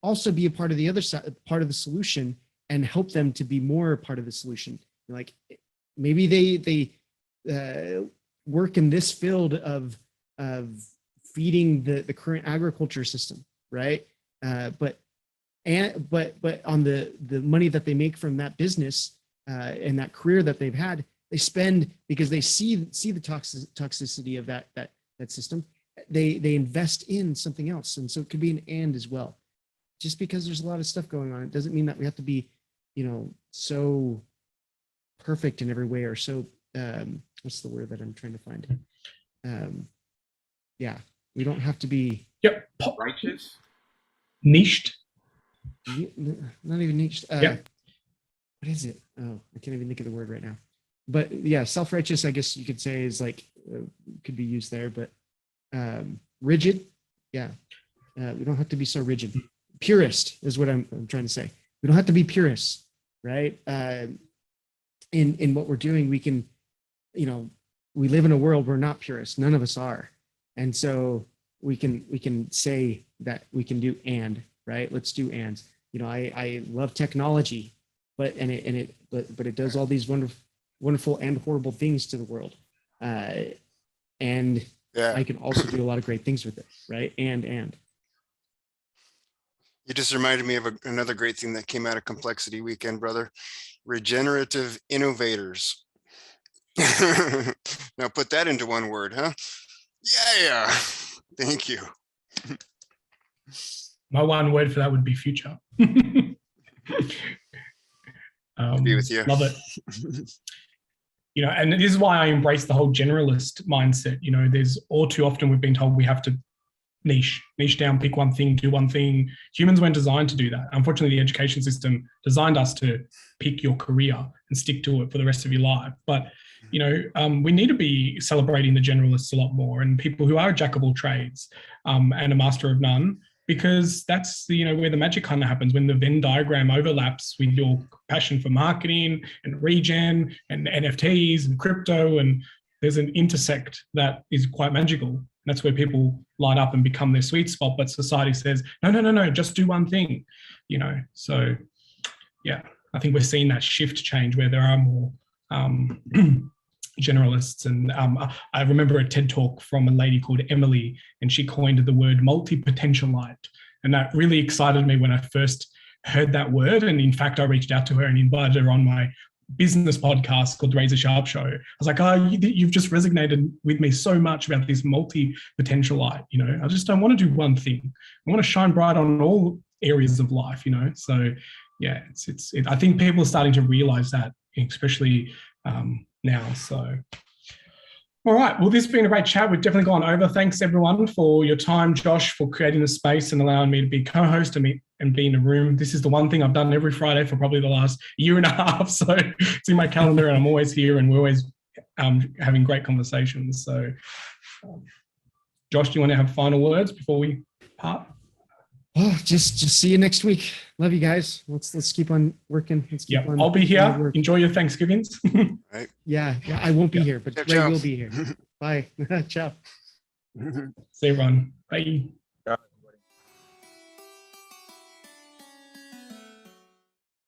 also be a part of the other side, part of the solution, and help them to be more part of the solution. Like, maybe they work in this field of feeding the current agriculture system, right? But on the money that they make from that business and that career that they've had, they spend because they see the toxicity of that system. They invest in something else, and so it could be an and as well. Just because there's a lot of stuff going on, it doesn't mean that we have to be, you know, so perfect in every way, or so what's the word that I'm trying to find? Yeah, we don't have to be righteous, niched, not even niched. What is it? Oh, I can't even think of the word right now. But yeah, self-righteous, I guess you could say, is like could be used there, but rigid, yeah, we don't have to be so rigid. Purist is what I'm trying to say. We don't have to be purists, right? In what we're doing, we can, you know, we live in a world where not purists. None of us are, and so we can say that we can do and, right? Let's do and. You know, I love technology, but it does all these wonderful and horrible things to the world. And Yeah. I can also do a lot of great things with it, right? And You just reminded me of another great thing that came out of Complexity Weekend, brother. Regenerative innovators. Now put that into one word, huh? Yeah. Thank you. My one word for that would be future. Be with you. Love it. You know, and this is why I embrace the whole generalist mindset. You know, there's all too often we've been told we have to niche down, pick one thing, do one thing. Humans weren't designed to do that. Unfortunately, the education system designed us to pick your career and stick to it for the rest of your life. But, you know, we need to be celebrating the generalists a lot more, and people who are a jack of all trades and a master of none, because that's, you know, where the magic kind of happens, when the Venn diagram overlaps with your passion for marketing and regen and NFTs and crypto, and there's an intersect that is quite magical. That's where people light up and become their sweet spot. But society says, no, just do one thing, you know. So, yeah, I think we're seeing that shift change where there are more generalists. And I remember a TED talk from a lady called Emily, and she coined the word multi-potentialite. And that really excited me when I first heard that word. And in fact, I reached out to her and invited her on my business podcast called the Razor Sharp Show. I was like, oh, you've just resonated with me so much about this multi-potentialite. You know, I just don't want to do one thing. I want to shine bright on all areas of life, you know. So yeah, I think people are starting to realize that, especially now. So all right, well, this has been a great chat. We've definitely gone over. Thanks everyone for your time. Josh, for creating the space and allowing me to be co-host and be in the room. This is the one thing I've done every Friday for probably the last year and a half. So it's in my calendar and I'm always here, and we're always having great conversations. So Josh, do you want to have final words before we part? Oh, just see you next week. Love you guys. Let's keep on working. Yeah, I'll be here. Enjoy your Thanksgivings. Right. Yeah, I won't be here, but Ray ciao. will be here. Bye. Ciao. See you, everyone. Bye.